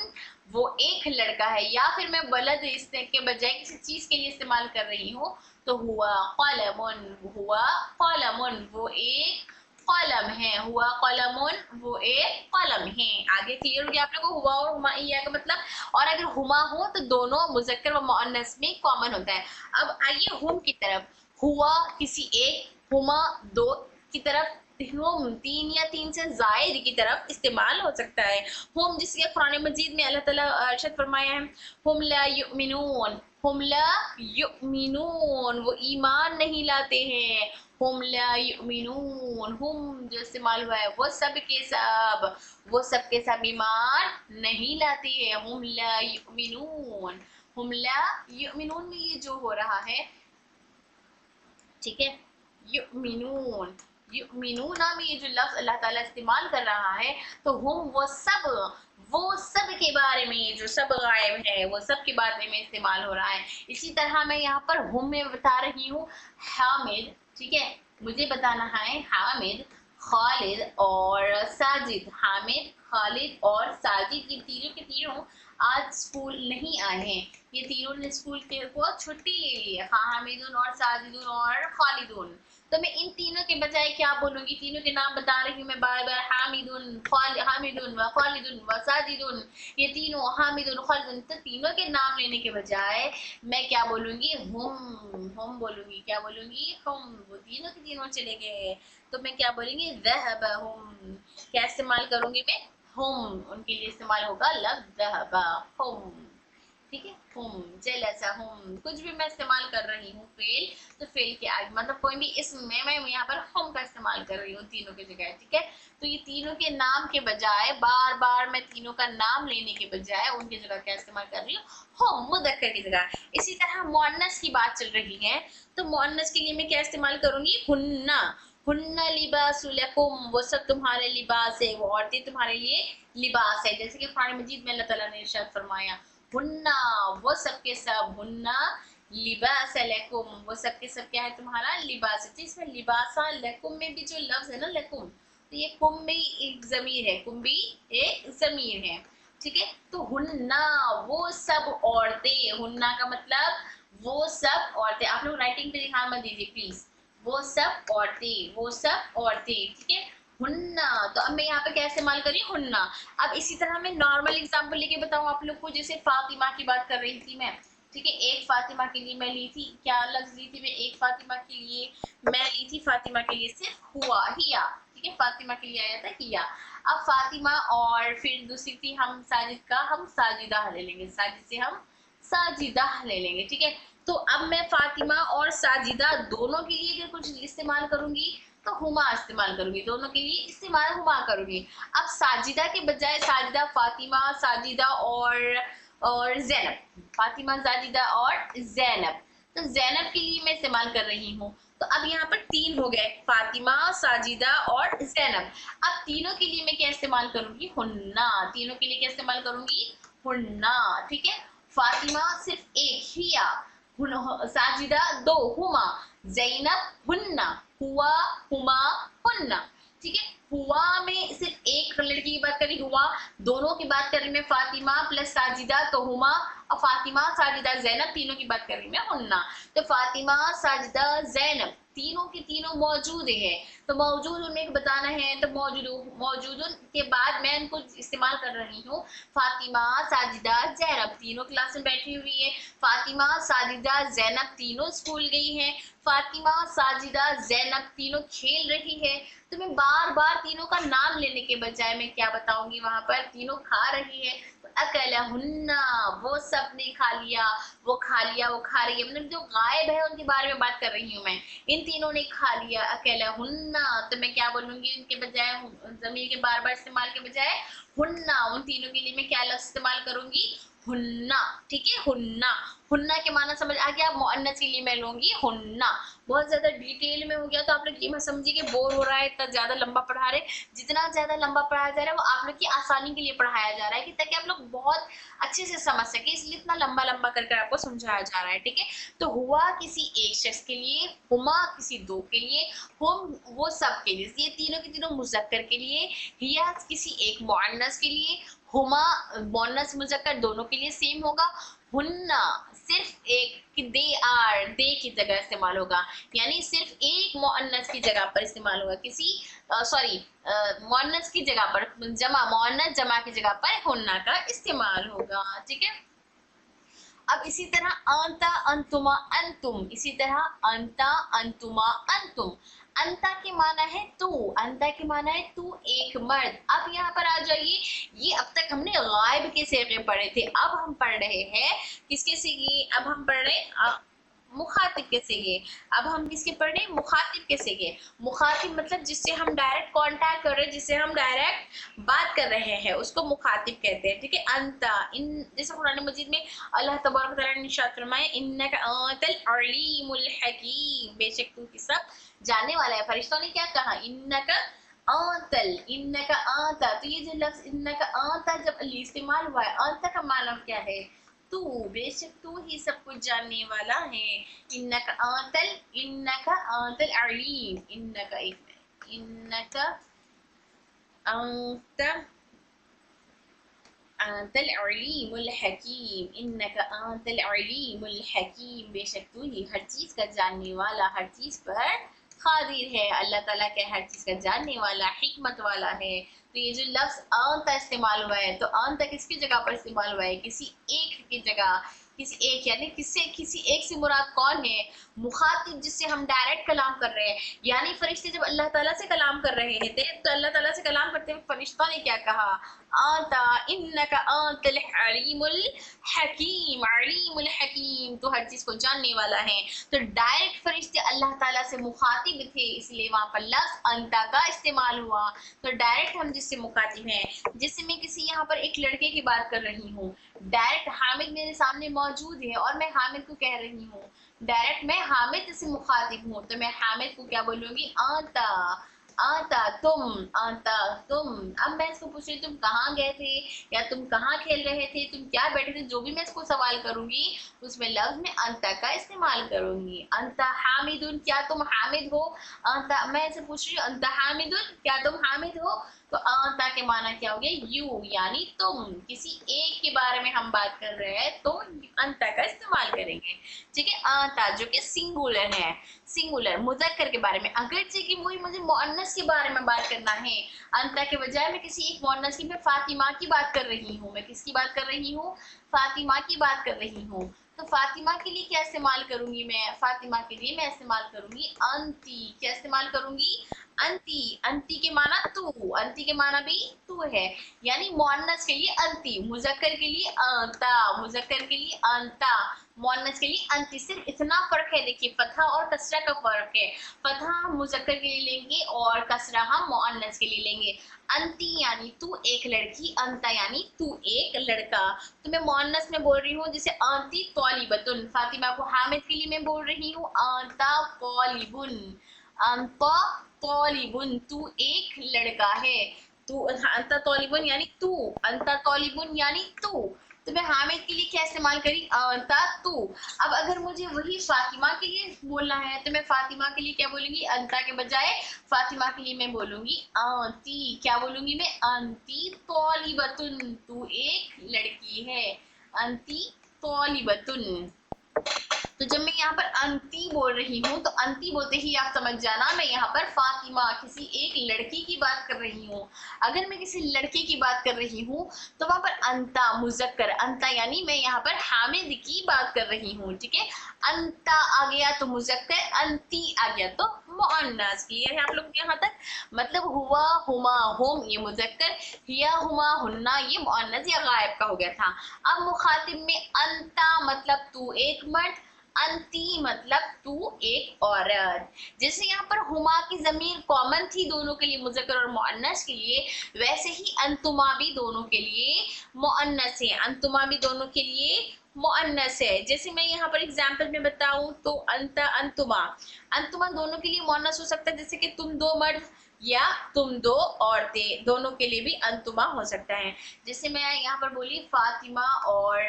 वो एक लड़का है। या फिर मैं वलद इसके के बजाय किसी चीज के लिए इस्तेमाल कर रही हूँ तो हुआ कलमुन, हुआ कलमुन, वो एक कलम है। हुआ कलमुन, वो एक कलम है। आगे क्लियर हो गया आप लोगों को हुआ और हुमा का मतलब। और अगर हुमा हो तो दोनों मुजक्कर व मुअन्नस में कॉमन होता है। अब आइए हुम की तरफ। हुआ किसी एक, हुमा दो की तरफ, हुम तीन या तीन से जायद की तरफ इस्तेमाल हो सकता है। हुम जिसके कुरान मजीद में अल्लाह ताला इरशाद फरमाया है, हुम ला युमिनून, हुम ला युमिनून, वो ईमान नहीं लाते हैं। हुम ला युमिनून, हुम जो इस्तेमाल हुआ है वो सब के सब, वो सब के सब ईमान नहीं लाते हैं। हुम ला युमिनून, हुम ला युमिनून में ये जो हो रहा है, ठीक है, युमिनून, युमिनूना में ये जो लफ्ज अल्लाह ताला इस्तेमाल कर रहा है, तो हुम वो सब के बारे में, जो सब गायब है वो सब के बारे में इस्तेमाल हो रहा है। इसी तरह मैं यहाँ पर हुम में बता रही हूँ हामिद, ठीक है, मुझे बताना है हामिद, खालिद और साजिद। हामिद, खालिद और साजिद, ये तीनों के तीनों आज स्कूल नहीं आए हैं। ये तीनों ने स्कूल के को छुट्टी ले ली है, हामिदुन और साजिदुन और खालिदुन। तो मैं इन तीनों के बजाय क्या बोलूंगी, तीनों के नाम बता रही हूँ मैं बार बार, हामिदुन व खालिदुन व साजिदुन, ये तीनों हामिदुन खालिदुन। तो तीनों के नाम लेने के बजाय मैं क्या बोलूंगी, हम बोलूंगी। क्या बोलूंगी, हम। वो तीनों के तीनों चले गए तो मैं क्या बोलूंगी, ज़हबा हुम। क्या इस्तेमाल करूंगी मैं, हम। उनके लिए इस्तेमाल होगा लफ्ज ज़हबा, हम, ठीक है। हम, जलसा, हम, कुछ भी मैं इस्तेमाल कर रही हूँ फेल, तो फेल के आगे मतलब कोई भी इसमें मैं यहाँ पर हम का इस्तेमाल कर रही हूँ तीनों की जगह, ठीक है। तो ये तीनों के नाम के बजाय बार बार मैं तीनों का नाम लेने के बजाय उनकी जगह क्या इस्तेमाल कर रही हूँ, हम, मुदक्कर की जगह। इसी तरह मुअन्नस की बात चल रही है, तो मुअन्नस के लिए मैं क्या इस्तेमाल करूंगी, हुन्ना, हुन्ना लिबासुल लकुम, वो सब तुम्हारे लिबास है, वो औरतें तुम्हारे लिए लिबास है। जैसे कि कुरान मजीद में अल्लाह ताला ने इरशाद फरमाया, हुन्ना, वो सब के सब, हुन्ना लिबास लकुम, वो सब के सब क्या है, तुम्हारा लिबास है। तो इसमें लिबासा लकुम में भी जो लफ्ज है ना लकुम, तो ये कुम भी एक जमीर है, कुम भी एक जमीर है, ठीक है। तो हुन्ना वो सब औरतें, हुन्ना का मतलब वो सब औरतें। आप लोग राइटिंग पे ध्यान मत दीजिए प्लीज, वो सब औरतें, वो सब औरतें, ठीक है। हुन्ना, तो अब मैं यहाँ पे क्या इस्तेमाल कर रही हूँ, हुन्ना। अब इसी तरह मैं नॉर्मल एग्जांपल लेके बताऊँ आप लोग को, जैसे फातिमा की बात कर रही थी मैं, ठीक है। एक फातिमा के लिए मैं ली थी, क्या लफ्ज ली थी मैं, एक फातिमा के लिए मैं ली थी, फातिमा के लिए सिर्फ हुआ, हिया, ठीक है। फातिमा के लिए आया था हिया। अब फातिमा और फिर दूसरी थी हम साजिद का, हम साजिदा ले लेंगे, साजिद से हम साजिदा ले लेंगे, ठीक है। तो अब मैं फातिमा और साजिदा दोनों के लिए अगर कुछ इस्तेमाल करूंगी तो हुमा इस्तेमाल करूंगी, दोनों के लिए इस्तेमाल हुमा करूंगी। अब साजिदा के बजाय साजिदा, फातिमा, साजिदा और जैनब, फातिमा, साजिदा और जैनब। तो जैनब के लिए मैं इस्तेमाल कर रही हूँ। तो अब यहाँ पर तीन हो गए, फातिमा, साजिदा और जैनब। अब तीनों के लिए मैं क्या इस्तेमाल करूंगी, हुन्ना, तीनों के लिए क्या इस्तेमाल करूंगी, हुन्ना, ठीक है। फातिमा सिर्फ एक, हिया, साजिदा दो, हुमा, जैनब हुन्ना, हुआ, हुमा, हुन्ना, ठीक है। हुआ में सिर्फ एक लड़की की बात करी, हुआ, दोनों की बात कर रही मैं फातिमा प्लस साजिदा तो हुमा, और फातिमा, साजिदा, जैनब तीनों की बात कर रही मैं हुन्ना। तो फातिमा, साजिदा, जैनब तीनों के तीनों मौजूद है, तो मौजूद उन्हें बताना है, तो मौजूद के बाद मैं इनको इस्तेमाल कर रही हूँ, फातिमा, साजिदा, जैनब तीनों क्लास में बैठी हुई है, फातिमा, साजिदा, जैनब तीनों स्कूल गई हैं, फातिमा, साजिदा, जैनब तीनों खेल रही है। तो मैं बार बार तीनों का नाम लेने के बजाय मैं क्या बताऊंगी वहां पर, तीनों खा रही है, तो अकलहुन्ना, वो सब ने खा लिया, वो खा लिया, वो खा रही है, मतलब जो गायब है उनके बारे में बात कर रही हूँ मैं। इन तीनों ने खा लिया, अकलहुन्ना, तो मैं क्या बोलूंगी उनके बजाय, ज़मीर के बार बार इस्तेमाल के बजाय हुन्ना, उन तीनों के लिए मैं क्या लफ्ज़ इस्तेमाल करूंगी, हुन्ना। ठीक है, हुन्ना। हुन्ना के माना समझ आ गया। मुअन्नस के लिए मैं लूंगी हुन्ना। बहुत ज्यादा डिटेल में हो गया तो आप लोग ये मत समझिए कि बोर हो रहा है, इतना ज्यादा लंबा पढ़ा रहे। जितना ज्यादा लंबा पढ़ाया जा रहा है वो आप लोग की आसानी के लिए पढ़ाया जा रहा है, कि ताकि आप लोग बहुत अच्छे से समझ सके, इसलिए इतना लंबा लंबा करके आपको समझाया जा रहा है। ठीक है, तो हुआ किसी एक शख्स के लिए, हुमा किसी दो के लिए, हुम वो सब के लिए, ये तीनों के तीनों मुज़क्कर के लिए, हिया किसी एक मुअन्नस के लिए, हुमा मुअन्नस मुज़क्कर दोनों के लिए सेम होगा, हुन्ना सिर्फ एक कि दे आर, दे की जगह इस्तेमाल होगा, यानी सिर्फ एक मुअन्नस की जगह पर इस्तेमाल होगा, किसी सॉरी मुअन्नस की जगह पर, जमा मुअन्नस जमा की जगह पर हुन्ना का इस्तेमाल होगा। ठीक है, अब इसी तरह अंता अंतुमा अंतुम, इसी तरह अंता अंतुमा अंतुम, अंता के माना है तू, अंता के माना है तू एक मर्द। अब यहाँ पर आ जाइए, ये अब तक हमने गायब के सेगे पढ़े थे, अब हम पढ़ रहे हैं किसके सेगे, अब हम पढ़ रहे मुखातिब के सेगे। अब हम किसके पढ़ रहे हैं, मुखातिब के सेगे। मुखातिब मतलब जिससे हम डायरेक्ट कांटेक्ट कर रहे हैं, जिससे हम डायरेक्ट बात कर रहे हैं, उसको मुखातिब कहते हैं। ठीक है, अंता, इन जैसे कुरान मजीद में अल्लाह तबारक व तआला ने इरशाद फरमाया, इन्नका अंतल अलीमुल हकीम, बेशक तू सब जानने वाला है। फरिश्तों ने क्या कहा, इन्नका अंतल, इन्नका अंता, तो ये जो लफ्ज इन्नका अंता जब इस्तेमाल हुआ है, अंता का माना क्या है, तू, बेशक तू ही सब कुछ जानने वाला है। इन्नका अंतल, इन्नका अंतल अलीम, इन्नका इन्नका अंत अंतल अलीमुल हकीम, इन्नका अंतल अलीमुल हकीम, बेशक तू ही हर चीज का जानने वाला, हर चीज पर कादिर है। अल्लाह ताला के हर चीज का जानने वाला, हिकमत वाला है। तो ये जो लफ्ज अंत इस्तेमाल हुआ है, तो अंत किसकी जगह पर इस्तेमाल हुआ है, किसी एक की जगह, किसी एक, यानी किसी एक से मुराद कौन है, मुखातिब, जिससे हम डायरेक्ट कलाम कर रहे हैं। यानी फरिश्ते जब अल्लाह ताला से कलाम कर रहे थे, तो अल्लाह ताला से कलाम करते हुए फरिश्तों ने क्या कहा, आता इन्नका अंतल अलीमुल हकीम, अलीमुल हकीम, तो हर चीज को जानने वाला है। तो डायरेक्ट फरिश्ते अल्लाह ताला से मुखातिब थे, इसलिए वहां पर लफ्ज अंता का इस्तेमाल हुआ। तो डायरेक्ट हम जिससे मुखातिब हैं, जिससे मैं किसी यहाँ पर एक लड़के की बात कर रही हूँ, डायरेक्ट हामिद मेरे सामने मौजूद है और मैं हामिद को कह रही हूँ, डायरेक्ट मैं हामिद से मुखातिब हूँ, तो मैं हामिद को क्या बोलूंगी, आता, आता तुम, आता तुम। अब मैं इसको पूछ रही तुम कहाँ गए थे, या तुम कहाँ खेल रहे थे, तुम क्या बैठे थे, जो भी मैं इसको सवाल करूंगी उसमें लफ्ज में अंता का इस्तेमाल करूंगी। अंता हामिदुन, क्या तुम हामिद हो, अंता, मैं इसे पूछ रही हूँ अंता हामिदुन, क्या तुम हामिद हो, तो अंता के माना क्या हो गया, यू, यानी तुम, किसी एक के बारे में हम बात कर रहे हैं तो अंता का इस्तेमाल करेंगे। ठीक है, अंता जो कि सिंगुलर है, सिंगुलर मुज़क्कर के बारे में, अगरचे कि वही मुझे मुअन्नस के बारे में बात करना है, अंता के बजाय मैं किसी एक मुअन्नस की, मैं फातिमा की बात कर रही हूँ, मैं किसकी बात कर रही हूँ, फातिमा की बात कर रही हूँ। तो फातिमा के लिए क्या इस्तेमाल करूंगी मैं, फातिमा के लिए मैं इस्तेमाल करूंगी अंती, क्या इस्तेमाल करूंगी, अंती, अंती के माना तू, अंती के माना भी तू है, यानी मुअन्नस के लिए अंती, मुज़क्कर के लिए अंता, मुज़क्कर के लिए अंता, मुअन्नस के लिए अंती। सिर्फ इतना फर्क है, देखिए फतहा और कसरा का फर्क है, फतहा हम मुज़क्कर के लिए लेंगे और कसरा हम मुअन्नस के लिए लेंगे। अंती यानी तू एक लड़की, अंता यानी तू एक लड़का। तो मैं मुअन्नस में बोल रही हूँ, जैसे अंती तौलिबतुन, फातिमा को हामिद के लिए मैं बोल रही हूँ अंता तौलिबुन, अंता तौलिबुन, तू एक लड़का है, तू, अंता तौलिबुन यानी तू, अंता तौलिबुन यानी तू। तो मैं हामिद के लिए क्या इस्तेमाल करी, अंता तू। अब अगर मुझे वही फातिमा के लिए बोलना है, तो मैं फातिमा के लिए क्या बोलूंगी, अंता के बजाय फातिमा के लिए मैं बोलूंगी अंती, क्या बोलूंगी मैं, अंती तौलिबतुन, तू एक लड़की है, अंती तौलिबतुन। तो जब मैं यहाँ पर अंती बोल रही हूँ तो अंती बोलते ही आप समझ जाना मैं यहाँ पर फातिमा किसी एक लड़की की बात कर रही हूँ। अगर मैं किसी लड़के की बात कर रही हूँ तो वहां पर अंता मुजक्कर, अंता यानी मैं यहाँ पर हामिद की बात कर रही हूँ, ठीक है। अंता आ गया तो मुजक्कर, अंती आ गया तो मुअन्नस। क्लियर है आप लोग यहाँ तक? मतलब हुआ, हुमा, हुम ये मुजक्कर, हिया, हुमा, हुन्ना ये मुअन्नस या गायब का हो गया था। अब मुखातिब में अंता मतलब तू एक मर्द, अंती मतलब तू एक औरत। जैसे यहाँ पर हुमा की जमीर कॉमन थी दोनों के लिए, मुजक्कर और मुअन्नस के लिए, वैसे ही अंतुमा भी दोनों के लिए मुअन्नस है, अंतुमा भी दोनों के लिए मुअन्नस है। जैसे मैं यहाँ पर एग्जाम्पल में बताऊं तो अंता, अंतुमा, अंतुमा दोनों के लिए मुअन्नस हो सकता है, जैसे कि तुम दो मर्द या तुम दो औरतें, दोनों के लिए भी अंतुमा हो सकता है। जैसे मैं यहाँ पर बोली फातिमा और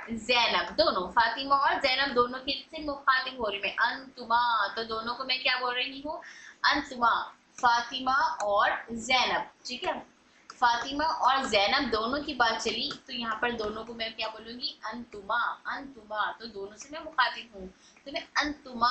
जैनब, दोनों फातिमा और जैनब दोनों के से मुखातिब हो रही मैं अंतुमा, तो दोनों को मैं क्या बोल रही हूँ? अंतुमा, फातिमा और जैनब, ठीक है। फातिमा और जैनब दोनों की बात चली तो यहाँ पर दोनों को मैं क्या बोलूंगी? अंतुमा, अंतुमा, तो दोनों से मैं मुखातिब हूँ तो मैं अंतुमा,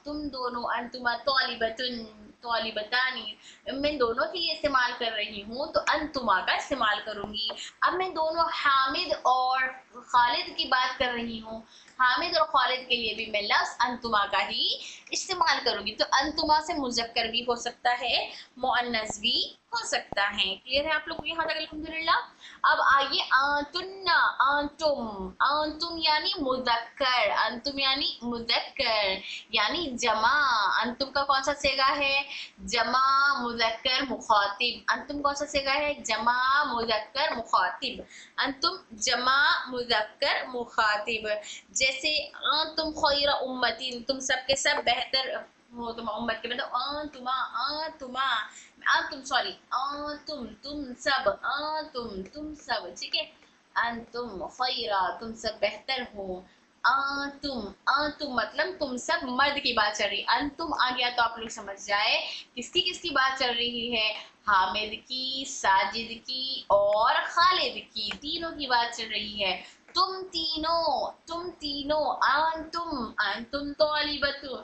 तुम दोनों, अंतुमा तौलिबतुन, तौलिबतानी, मैं दोनों के लिए इस्तेमाल कर रही हूँ तो अंतुमा का इस्तेमाल करूंगी। अब मैं दोनों हामिद और खालिद की बात कर रही हूँ, हामिद और खालिद के लिए भी मैं लफ्ज अंतुमा का ही इस्तेमाल करूंगी। तो अंतुमा से मुजक्कर भी हो सकता है, मुअन्नस भी हो सकता है। क्लियर है आप लोग को यहाँ तक? अल्हम्दुलिल्लाह। अब आइए आंतुन्ना, आंतुम, आंतुम यानी मुजक्कर, अंतुम यानी मुजक्कर यानी जमा। अंतुम का कौन सा सेगा है? जमा मुजक्कर मुखातिब। अंतुम कौन सा सेगा है? जमा मुजक्कर मुखातिब। अंतुम जमा मुजक्कर मुखातिब। जैसे तुम खैर उम्मतिन, तुम सब के सब बेहतर हो, तुम उम्मत के मतलब तुमा, तुमा, तुम सॉरी, तुम सब, तुम सब, ठीक है। अंतुम खैरा, तुम सब बेहतर हो। तुम मतलब तुम सब मर्द की बात चल रही, अंतुम आ गया तो आप लोग समझ जाए किसकी किसकी बात चल रही है? हामिद की, साजिद की और खालिद की, तीनों की बात चल रही है। तुम तीनों, अंतुम तौलिबतु,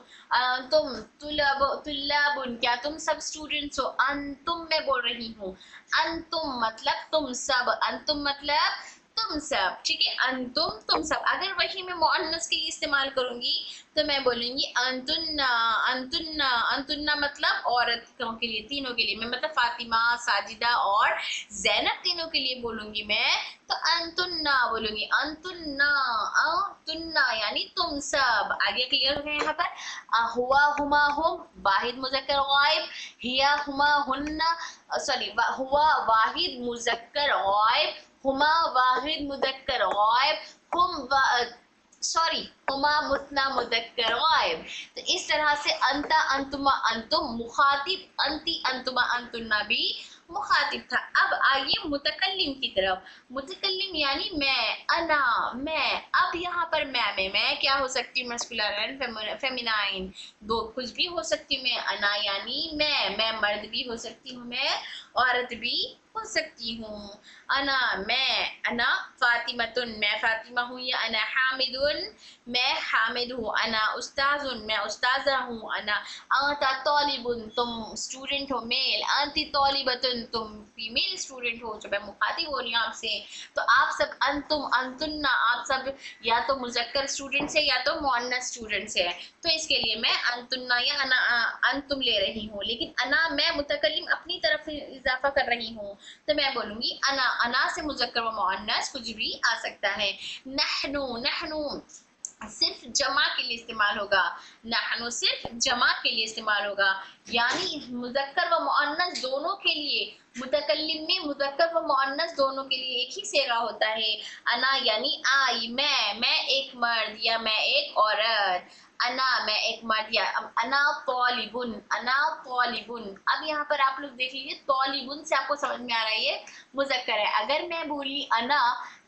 तुम तुल्लाबुन, क्या तुम सब स्टूडेंट्स हो? अंतुम मैं बोल रही हूँ, अंतुम मतलब तुम सब, अंतुम मतलब तुम सब, ठीक है। अंतुम तुम सब। अगर वही मैं मुअन्नस के लिए इस्तेमाल करूंगी तो मैं बोलूंगी अंतुन्ना, अंतुन्ना, अंतुन्ना मतलब औरतों के लिए, तीनों के लिए मैं, मतलब फातिमा, साजिदा और जैनब तीनों के लिए बोलूंगी मैं तो अंतुन्ना बोलूंगी, अंतुन्ना, अंतुन्ना यानी तुम सब। आगे क्लियर हो गया यहाँ पर? हुआ, हुमा, हुम वाहिद मुजक्कर गायब, हिया, हुमा, हुन्ना, सॉरी, हुआ वाहिद मुजक्कर गायब, हुमा वाहिद मुदक्कर गायब, सॉरी, हुमा मुतना मुदक्कर गायब। तो इस तरह से अंता, अंतुमा, अंतुम मुखातिब, अंती, अंतुमा, अंतुन्ना भी मुखातिब था। अब आइए मुतकल्लिम की तरफ। मुतकल्लिम यानी मैं, अना, मैं। अब यहाँ पर मैं क्या हो सकती हूँ? मस्कुलर, फेमिनाइन, दो कुछ भी हो सकती हूँ मैं। अना यानी मैं मर्द भी हो सकती हूँ, मैं औरत भी हो सकती हूँ। अना फातिमतुन, मैं फातिमा हूँ, या अना हामिदुन, मैं हामिद हूँ। अना उस्ताजुन, मैं उस्ताजा हूँ। अंता तौलिबुन, तुम स्टूडेंट हो मेल। अंती तौलिबतुन, तुम फीमेल स्टूडेंट हो, जो मैं मुखातिब हो रही हूँ आपसे। तो आप सब अंतुम, अंतुन्ना, आप सब या तो मुजक्कर स्टूडेंट्स है या तो मुअन्नस स्टूडेंट्स है, तो इसके लिए मैं अंतुन्ना या अंतुम ले रही हूँ। लेकिन अना मैं मुतकल्लिम अपनी तरफ से इजाफा कर रही हूँ तो मैं बोलूंगी अना से मुजक्कर व मुअन्नस कुछ भी आ सकता है। नहनु सिर्फ जमा के लिए इस्तेमाल होगा, नहनु सिर्फ जमा के लिए इस्तेमाल होगा, यानी मुजक्कर व मुअन्नस दोनों के लिए, मुतकल्लिम में मुजक्कर व मुअन्नस दोनों के लिए एक ही सेगा होता है। अना यानी आई, मैं एक मर्द या मैं एक औरत। अना मैं एक मर्द या अना तौलिबुन, अना तौलिबुन। अब यहाँ पर आप लोग देख लीजिए, तौलिबुन से आपको समझ में आ रहा है ये मुजक्कर है। अगर मैं बोली अना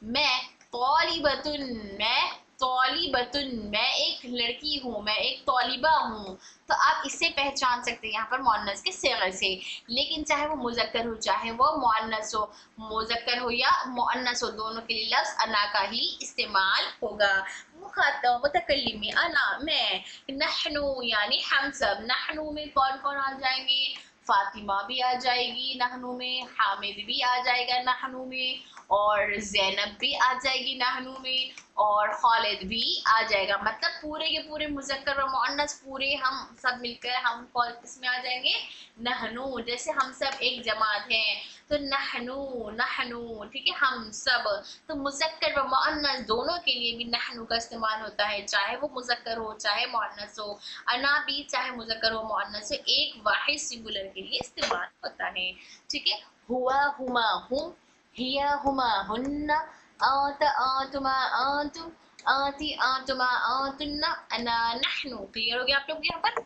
मैं तौलिबतुन, मैं तौलिबतुन, मैं एक लड़की हूँ, मैं एक तौलिबा हूँ। तो आप इससे पहचान सकते हैं यहाँ पर मुअन्नस के सिग़े से। लेकिन चाहे वो मुज़क्कर हो चाहे वो मुअन्नस हो, मुज़क्कर हो या मुअन्नस हो, दोनों के लिए लफ्ज़ अना का ही इस्तेमाल होगा। मुखातब मुतकल्लिम में अना, मैं, नहनु यानी हम सब, नहनु में कौन कौन आ जाएंगे? फातिमा भी आ जाएगी नहनु में, हामिद भी आ जाएगा नहनु में, और ज़ैनब भी आ जाएगी नहनु में, और खालिद भी आ जाएगा। मतलब पूरे के पूरे मुज़क्कर और मुअन्नस पूरे हम सब मिलकर हम कौन किसमें आ जाएंगे? नहनु। जैसे हम सब एक जमात हैं तो नहनु नहनु, ठीक है, हम सब। तो मुज़क्कर व मुअन्नस दोनों के लिए भी नहनु का इस्तेमाल होता है, चाहे वो मुज़क्कर हो चाहे मुअन्नस हो। अना भी चाहे मुज़क्कर हो मुअन्नस हो, एक वाहिद सिंगुलर के लिए इस्तेमाल होता है, ठीक है। हुआ हुमा हुम, हिया हुमा हुन्ना, आत आतुमा आतुम, आती आतुमा आतुन्ना, अना नहनु। क्लियर हो गया आप लोग? यहाँ पर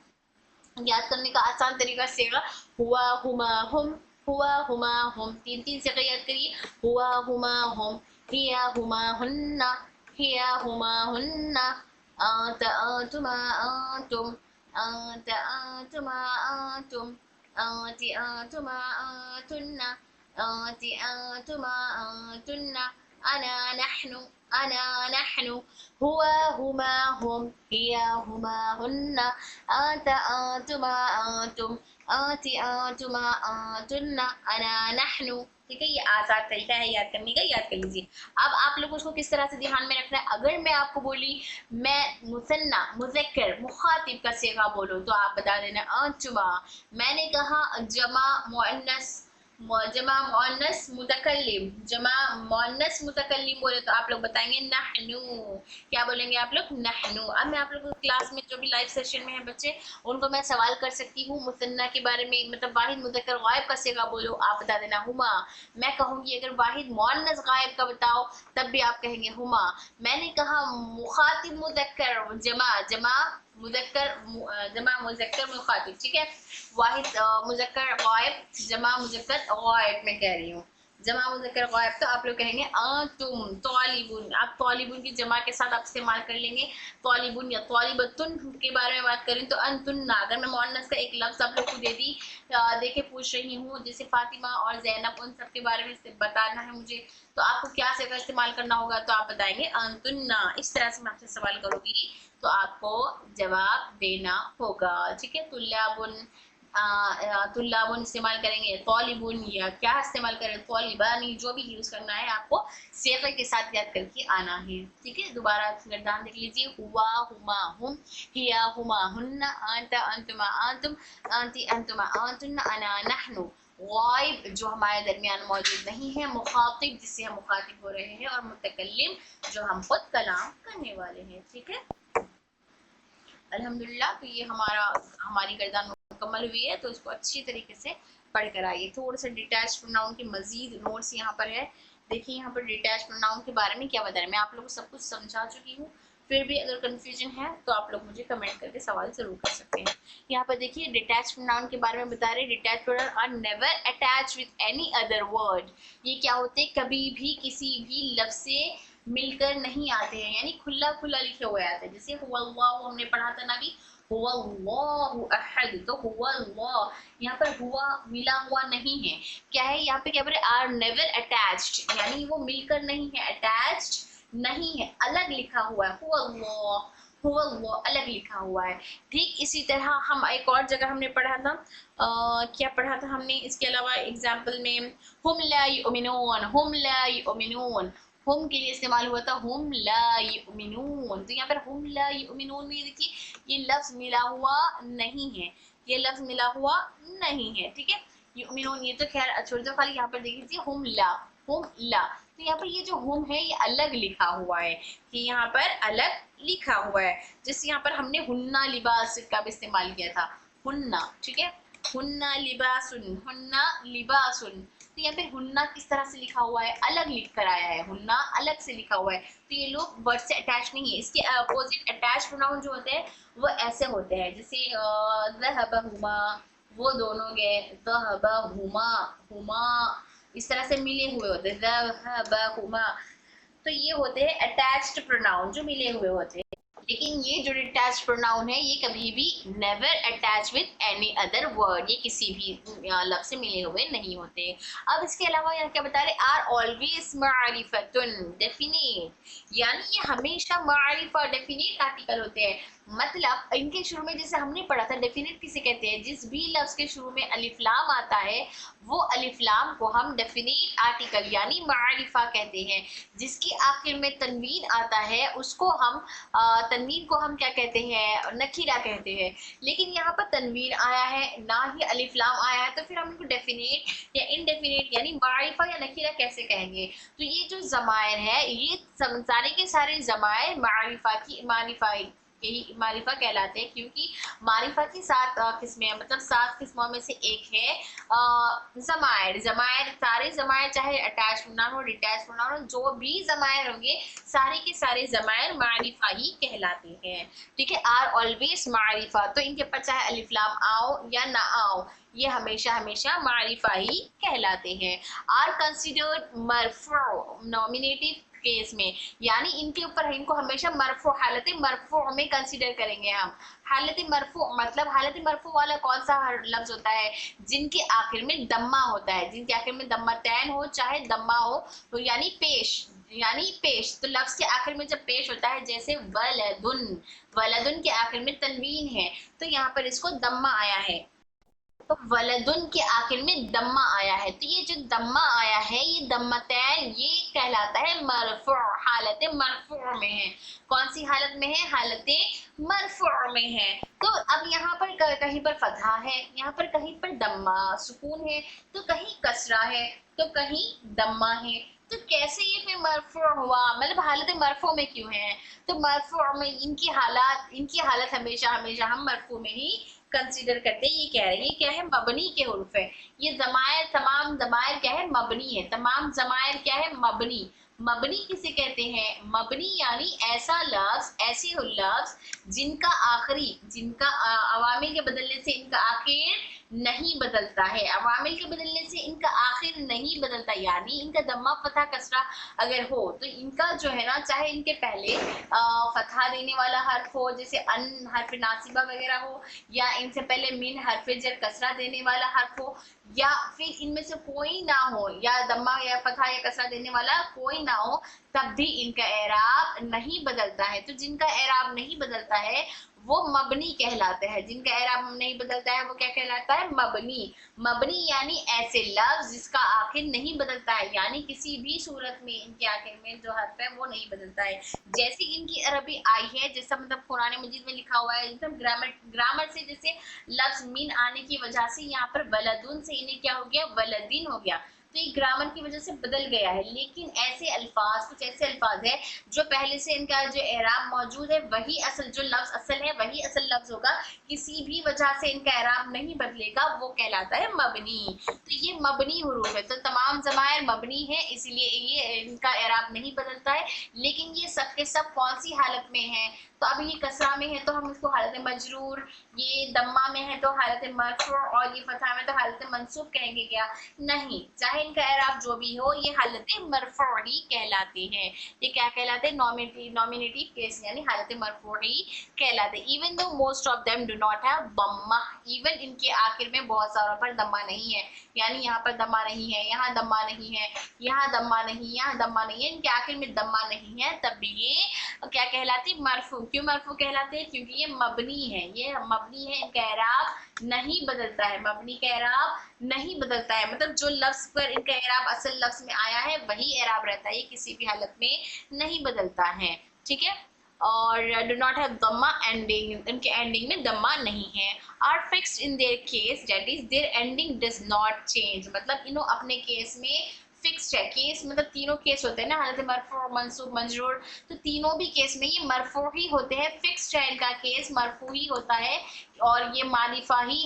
याद करने का आसान तरीका सेगा हुआ हुमा हुम, हुआ हुमा हुम, तीन तीन से याद करिए। हुआ हुमा हुम, हिया हुमा हुन्ना, हिया हुमा हुन्ना, आत आतुमा आतुम, आत आतुमा आतुम, आति आतुमा आतुन्ना, आति आतुमा आतुन्ना, अना नहनु, अना नहनु। हुआ हुमा हुम, हिया हुमा हुन्ना, आत आतुमा आतुम, आति आतुमा आतुन्ना, अना नहनु। ठीक है, ये आसान तरीका है याद करने का, याद कर लीजिए। अब आप लोगों को किस तरह से ध्यान में रखना है, अगर मैं आपको बोली मैं मुसन्ना मुज़क्कर मुखातिब का सेगा बोलूं तो आप बता देना आतुमा। मैंने कहा जमा मुअन्नस, जमा मुअन्नस मुतकल्लिम, जमा मुअन्नस मुतकल्लिम बोले तो आप लोग बताएंगे नहनु। क्या बोलेंगे आप लोग? नहनु। अब मैं आप लोगों को क्लास में जो भी लाइव सेशन में है बच्चे, उनको मैं सवाल कर सकती हूँ मुसन्ना के बारे में, मतलब वाहिद मुज़क्कर गायब का सेगा बोलो, आप बता देना हुमा। मैं कहूँगी अगर वाहिद मुअन्नस गायब का बताओ तब भी आप कहेंगे हुमा। मैंने कहा मुखातिब मुज़क्कर जमा, जमा मुज़क्कर जमा मुज़क्कर मुखातिब, ठीक है, वाहिद मुज़क्कर गायब, जमा मुज़क्कर गायब मैं कह रही हूँ, जमा मुज़क्कर गायब तो आप लोग कहेंगे तुम तौलिबुन। आप तौलिबुन की जमा के साथ आप इस्तेमाल कर लेंगे तौलिबुन या तौलिबतुन के बारे में बात करें तो अंतुन्ना। अगर मैं मुअन्नस का एक लफ्ज़ आप लोग को दे दी, देखे पूछ रही हूँ जैसे फातिमा और ज़ैनब, उन सब के बारे में बताना है मुझे, तो आपको क्या से का इस्तेमाल करना होगा? तो आप बताएंगे अंतुन्ना। इस तरह से मैं आपसे सवाल करूँगी तो आपको जवाब देना होगा, ठीक है। तुल्लाबुन, तुल्लाबुन इस्तेमाल करेंगे, तौलिबुन या क्या इस्तेमाल करें, तौलिबानी, जो भी यूज़ करना है आपको सेग़े के साथ याद करके आना है, ठीक है। दोबारा गर्दान देख लीजिए, हुआ हुमा हुम, हिया हुमा हुन्ना, आंता अंतुमा आंतुम, आंती अंतुमा आंतुन्ना, अना नहनु। गायब जो हमारे दरमियान मौजूद नहीं है, मुखातिब जिससे हम मुखातिब हो रहे हैं, और मुतकल्लिम जो हम खुद कलाम करने वाले हैं, ठीक है। अल्हम्दुलिल्लाह, तो ये हमारी गर्दान मुकम्मल हुई है, तो इसको अच्छी तरीके से पढ़ कर आइए। थोड़ा सा डिटैच प्रोनाउन के मजीद नोट्स यहाँ पर है। देखिए यहाँ पर डिटैच प्रोनाउन के बारे में क्या बता रहे हैं, मैं आप लोगों को सब कुछ समझा चुकी हूँ, फिर भी अगर कंफ्यूजन है तो आप लोग मुझे कमेंट करके सवाल जरूर कर सकते हैं। यहाँ पर देखिए डिटैच प्रोनाउन के बारे में बता रहे हैं, detach pronoun are never attach with any other word. ये क्या होते हैं? कभी भी किसी भी लफ्ज़ से मिलकर नहीं आते हैं, यानी खुला खुला लिखे हुए आते हैं। जैसे हुआ अल्लाह हमने पढ़ा था ना भी, हुआ अल्लाहु अहद, तो हुआ अल्लाह, यहाँ पर हुआ मिला हुआ नहीं है। क्या है यहाँ पे? क्या बोले? आर नेवर अटैच्ड, यानी वो मिलकर नहीं है, अटैच्ड नहीं है, अलग लिखा हुआ है। हुआ अल्लाह, हुआ अल्लाह अलग लिखा हुआ है। ठीक इसी तरह हम एक और जगह हमने पढ़ा था, क्या पढ़ा था हमने इसके अलावा एग्जाम्पल में, हुम ला युमिनून, हुम ला युमिनून, हुम के लिए इस्तेमाल हुआ था हुम ला युमिनून। तो यहाँ पर हुम ला युमिनून में देखिए ये लफ्ज़ मिला हुआ नहीं है, ये लफ्ज़ मिला हुआ नहीं है, ठीक है। युमिनून ये तो खैर छोड़ दो, खाली यहाँ पर देखिए हुम ला, हुम ला। तो यहाँ पर ये जो हुम है ये अलग लिखा हुआ है, कि यहाँ पर अलग लिखा हुआ है। जैसे यहाँ पर हमने हुन्ना लिबास का भी इस्तेमाल किया था, हुन्ना, ठीक है, हुन्ना लिबासुन, हुन्ना लिबासुन। तो यहाँ पे हुन्ना किस तरह से लिखा हुआ है? अलग लिख कर आया है, हुन्ना अलग से लिखा हुआ है। तो ये लोग वर्ड से अटैच नहीं है। इसके अपोजिट अटैच प्रोनाउन जो होते हैं वो ऐसे होते हैं, जैसे ज़हबहुमा, वो दोनों गए, ज़हबहुमा, हुमा, इस तरह से मिले हुए होते हैं, ज़हबहुमा। तो ये होते हैं अटैच्ड प्रोनाउन जो मिले हुए होते हैं। लेकिन ये जो डिटैच्ड प्रोनाउन है ये कभी भी never attach with any other word, ये किसी भी लफ्ज से मिले हुए नहीं होते। अब इसके अलावा यहाँ क्या बता रहे, आर ऑलवेज मारिफतुन डेफिनेट, यानी ये हमेशा मारिफा डेफिनेट आर्टिकल होते हैं। मतलब इनके शुरू में जैसे हमने पढ़ा था डेफिनेट किसे कहते हैं, जिस भी लफ्ज के शुरू में अलिफ लाम आता है वो अलिफ लाम को हम डेफिनेट आर्टिकल यानी मारिफा कहते हैं। जिसकी आखिर में तनवीन आता है उसको हम तनवीन को हम क्या कहते हैं, नकीरा कहते हैं। लेकिन यहाँ पर तनवीन आया है ना ही अलिफ लाम आया है, तो फिर हम इनको डेफिनेट या इनडेफिनेट यानी मारिफा या नकीरा कैसे कहेंगे। तो ये जो जमायर है ये सारे के सारे जमायर मारिफा कहलाते हैं, क्योंकि मारिफा की 7 किस्में हैं, मतलब 7 किस्मों में से एक है जमायर। सारे जमायर चाहे अटैच प्रोनाउन हो डिटैच प्रोनाउन हो, जो भी जमायर होंगे सारे के सारे जमायर मारिफा ही कहलाते हैं। ठीक है, आर ऑलवेज मारिफा, तो इनके ऊपर चाहे अलिफ लाम आओ या ना आओ ये हमेशा हमेशा मारिफा ही कहलाते हैं। आर कंसिडर्ड मरफू नॉमिनेटिव केस में, यानी इनके ऊपर इनको हमेशा मरफू हालत मरफू में कंसीडर करेंगे हम। हालत मरफू मतलब हालत मरफू वाला कौन सा लफ्ज होता है, जिनके आखिर में दम्मा होता है, जिनके आखिर में दम्मा तैन हो चाहे दम्मा हो, तो यानी पेश तो लफ्ज के आखिर में जब पेश होता है, जैसे वलदुन के आखिर में तनवीन है तो यहाँ पर इसको दम्मा आया है, तो वलदुन के आखिर में दम्मा आया है, तो ये जो दम्मा आया है ये दम्मतैन ये कहलाता है मरफू, हालत मरफू में है। कौन सी हालत में है, हालत मरफू में है। तो अब यहाँ पर कहीं पर फतहा है, यहाँ पर कहीं पर दम्मा सुकून है, तो कहीं कसरा है, तो कहीं दम्मा है, तो कैसे ये फिर मरफू हुआ, मतलब हालत मरफू में क्यों है। तो मरफू में इनकी हालत हमेशा हमेशा हम मरफू में ही कंसीडर करते हैं। ये कह रहे हैं ये क्या है, मबनी के हुर्फ है। ये जमायर तमाम जमायर क्या है, मबनी है, तमाम जमायर क्या है, मबनी। मबनी किसे कहते हैं, मबनी यानी ऐसा लफ्ज ऐसे लफ्ज जिनका अवामिल के बदलने से इनका आखिर नहीं बदलता है, अवामिल के बदलने से इनका आखिर नहीं बदलता, यानी इनका दम्मा फतहा कसरा अगर हो तो इनका जो है ना, चाहे इनके पहले फतहा देने वाला हर्फ हो जैसे अन हर्फ नासिबा वगैरह हो, या इनसे पहले मिन हर्फ जर कसरा देने वाला हर्फ हो, या फिर इनमें से कोई ना हो, या दम्मा या फतहा या कसरा देने वाला कोई ना हो, तब भी इनका एराब नहीं बदलता है। तो जिनका एराब नहीं बदलता है वो मबनी कहलाते हैं, जिनका एराब नहीं बदलता है वो क्या कहलाता है, मबनी यानी ऐसे लफ्ज जिसका आखिर नहीं बदलता है, यानी किसी भी सूरत में इनके आखिर में जो हर्फ है वो नहीं बदलता है। जैसे इनकी अरबी आई है, जैसा मतलब कुरान मजीद में लिखा हुआ है, एकदम ग्रामर से जैसे लफ्ज मिन आने की वजह से यहाँ पर वलदुन से इन्हें क्या हो गया, वलदिन हो गया, तो ये ग्रामर की वजह से बदल गया है। लेकिन ऐसे अल्फाज, कुछ ऐसे अल्फाज है जो पहले से इनका जो एराब मौजूद है वही असल, जो लफ्ज असल है वही असल लफ्ज होगा, किसी भी वजह से इनका एराब नहीं बदलेगा, वो कहलाता है मबनी। तो ये मबनी हुरूफ है, तो तमाम जमायर मबनी है, इसलिए ये इनका एराब नहीं बदलता है। लेकिन ये सब के सब कौन सी हालत में है, तो अब ये कसरा में है तो हम इसको हालत मजरूर, ये दम्मा में है तो हालत मरफू, और ये फतहा में तो हालत मंसूब कहेंगे क्या, नहीं, चाहे इनका एराब जो भी हो ये हालत मरफू ही कहलाते हैं। ये क्या कहलाते हैं, नॉमिनेटिव केस यानी हालत मरफू ही कहलाते हैं। Even though most of them do not have दम्मा, इवन इनके आखिर में बहुत सारों पर दम्मा नहीं है, यानी यहाँ पर दम्मा नहीं है, यहाँ दम्मा नहीं है, यहाँ दम्मा नहीं, यहाँ दम्मा नहीं है, इनके आखिर में दम्मा नहीं है, तब भी ये क्या कहलाती है, मरफू। क्यों मरफू कहलाते हैं, क्योंकि ये मबनी है, इनका एराब नहीं बदलता है, मबनी का एराब नहीं बदलता है, मतलब जो लफ्ज पर इनका एराब असल लफ्ज में आया है वही एराब रहता है, ये किसी भी हालत में नहीं बदलता है। ठीक है, और डू नॉट हैव दम्मा एंडिंग, इनके एंडिंग में दम्मा नहीं है। Are fixed in their case that is their ending does not change, मतलब इन्हों अपने केस में फिक्स्ड है। केस मतलब तीनों केस होते हैं ना, हालत मरफू मंसूब मजरूर, तो तीनों भी केस में ये मरफू ही होते हैं, फिक्स्ड है इनका केस, मरफू ही होता है, और ये मारिफा ही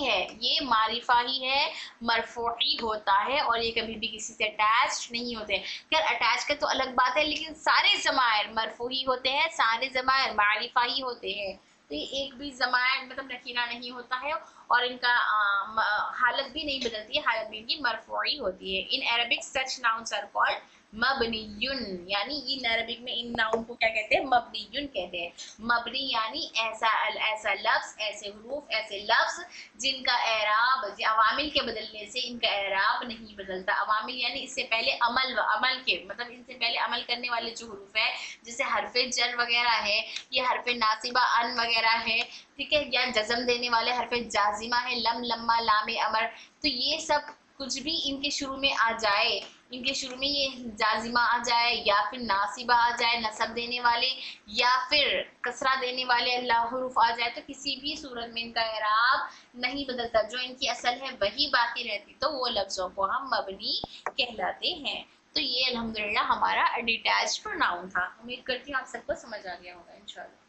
है, मरफू ही होता है, और ये कभी भी किसी से अटैच नहीं होते। खैर अटैच का तो अलग बात है, लेकिन सारे जमायर मरफू ही होते हैं, सारे जमायर मारिफा ही होते हैं, तो ये एक भी जमायर मतलब नकीरा नहीं होता है, اور ان کا حالت بھی نہیں بدلتی ہے، حالت بھی ان کی مرفوعی ہوتی ہے. In Arabic such nouns are called مبنیون، یعنی ان عربک میں ان ناؤن کو کیا کہتے ہیں؟ مبنیون کہتے ہیں. مبنی یعنی ایسا لفظ، ایسے حروف، ایسے لفظ جن کا اعراب عوامل کے بدلنے سے ان کا اعراب نہیں بدلتا. عوامل یعنی اس سے پہلے عمل کے، مطلب ان سے پہلے عمل کرنے والے جو حروف ہے جیسے حرف جر وغیرہ ہے، یہ حرف ناصبہ ان وغیرہ ہے، ٹھیک ہے، یا جزم دینے والے حرف جازمہ ہے، لم، لما، لام امر، تو یہ سب کچھ بھی ان کے شروع میں آ جائے، ان کے شروع میں یہ جازمہ آ جائے یا پھر ناصبہ آ جائے نصب دینے والے، یا پھر کسرہ دینے والے اللہ حروف آ جائے، تو کسی بھی صورت میں ان کا اعراب نہیں بدلتا، جو ان کی اصل ہے وہی باقی رہتی، تو وہ لفظوں کو ہم مبنی کہلاتے ہیں. تو یہ الحمدللہ ہمارا ڈیٹیچڈ پروناؤن تھا. امید کرتی ہوں آپ سب کو سمجھ آ گیا ہوگا انشاءاللہ.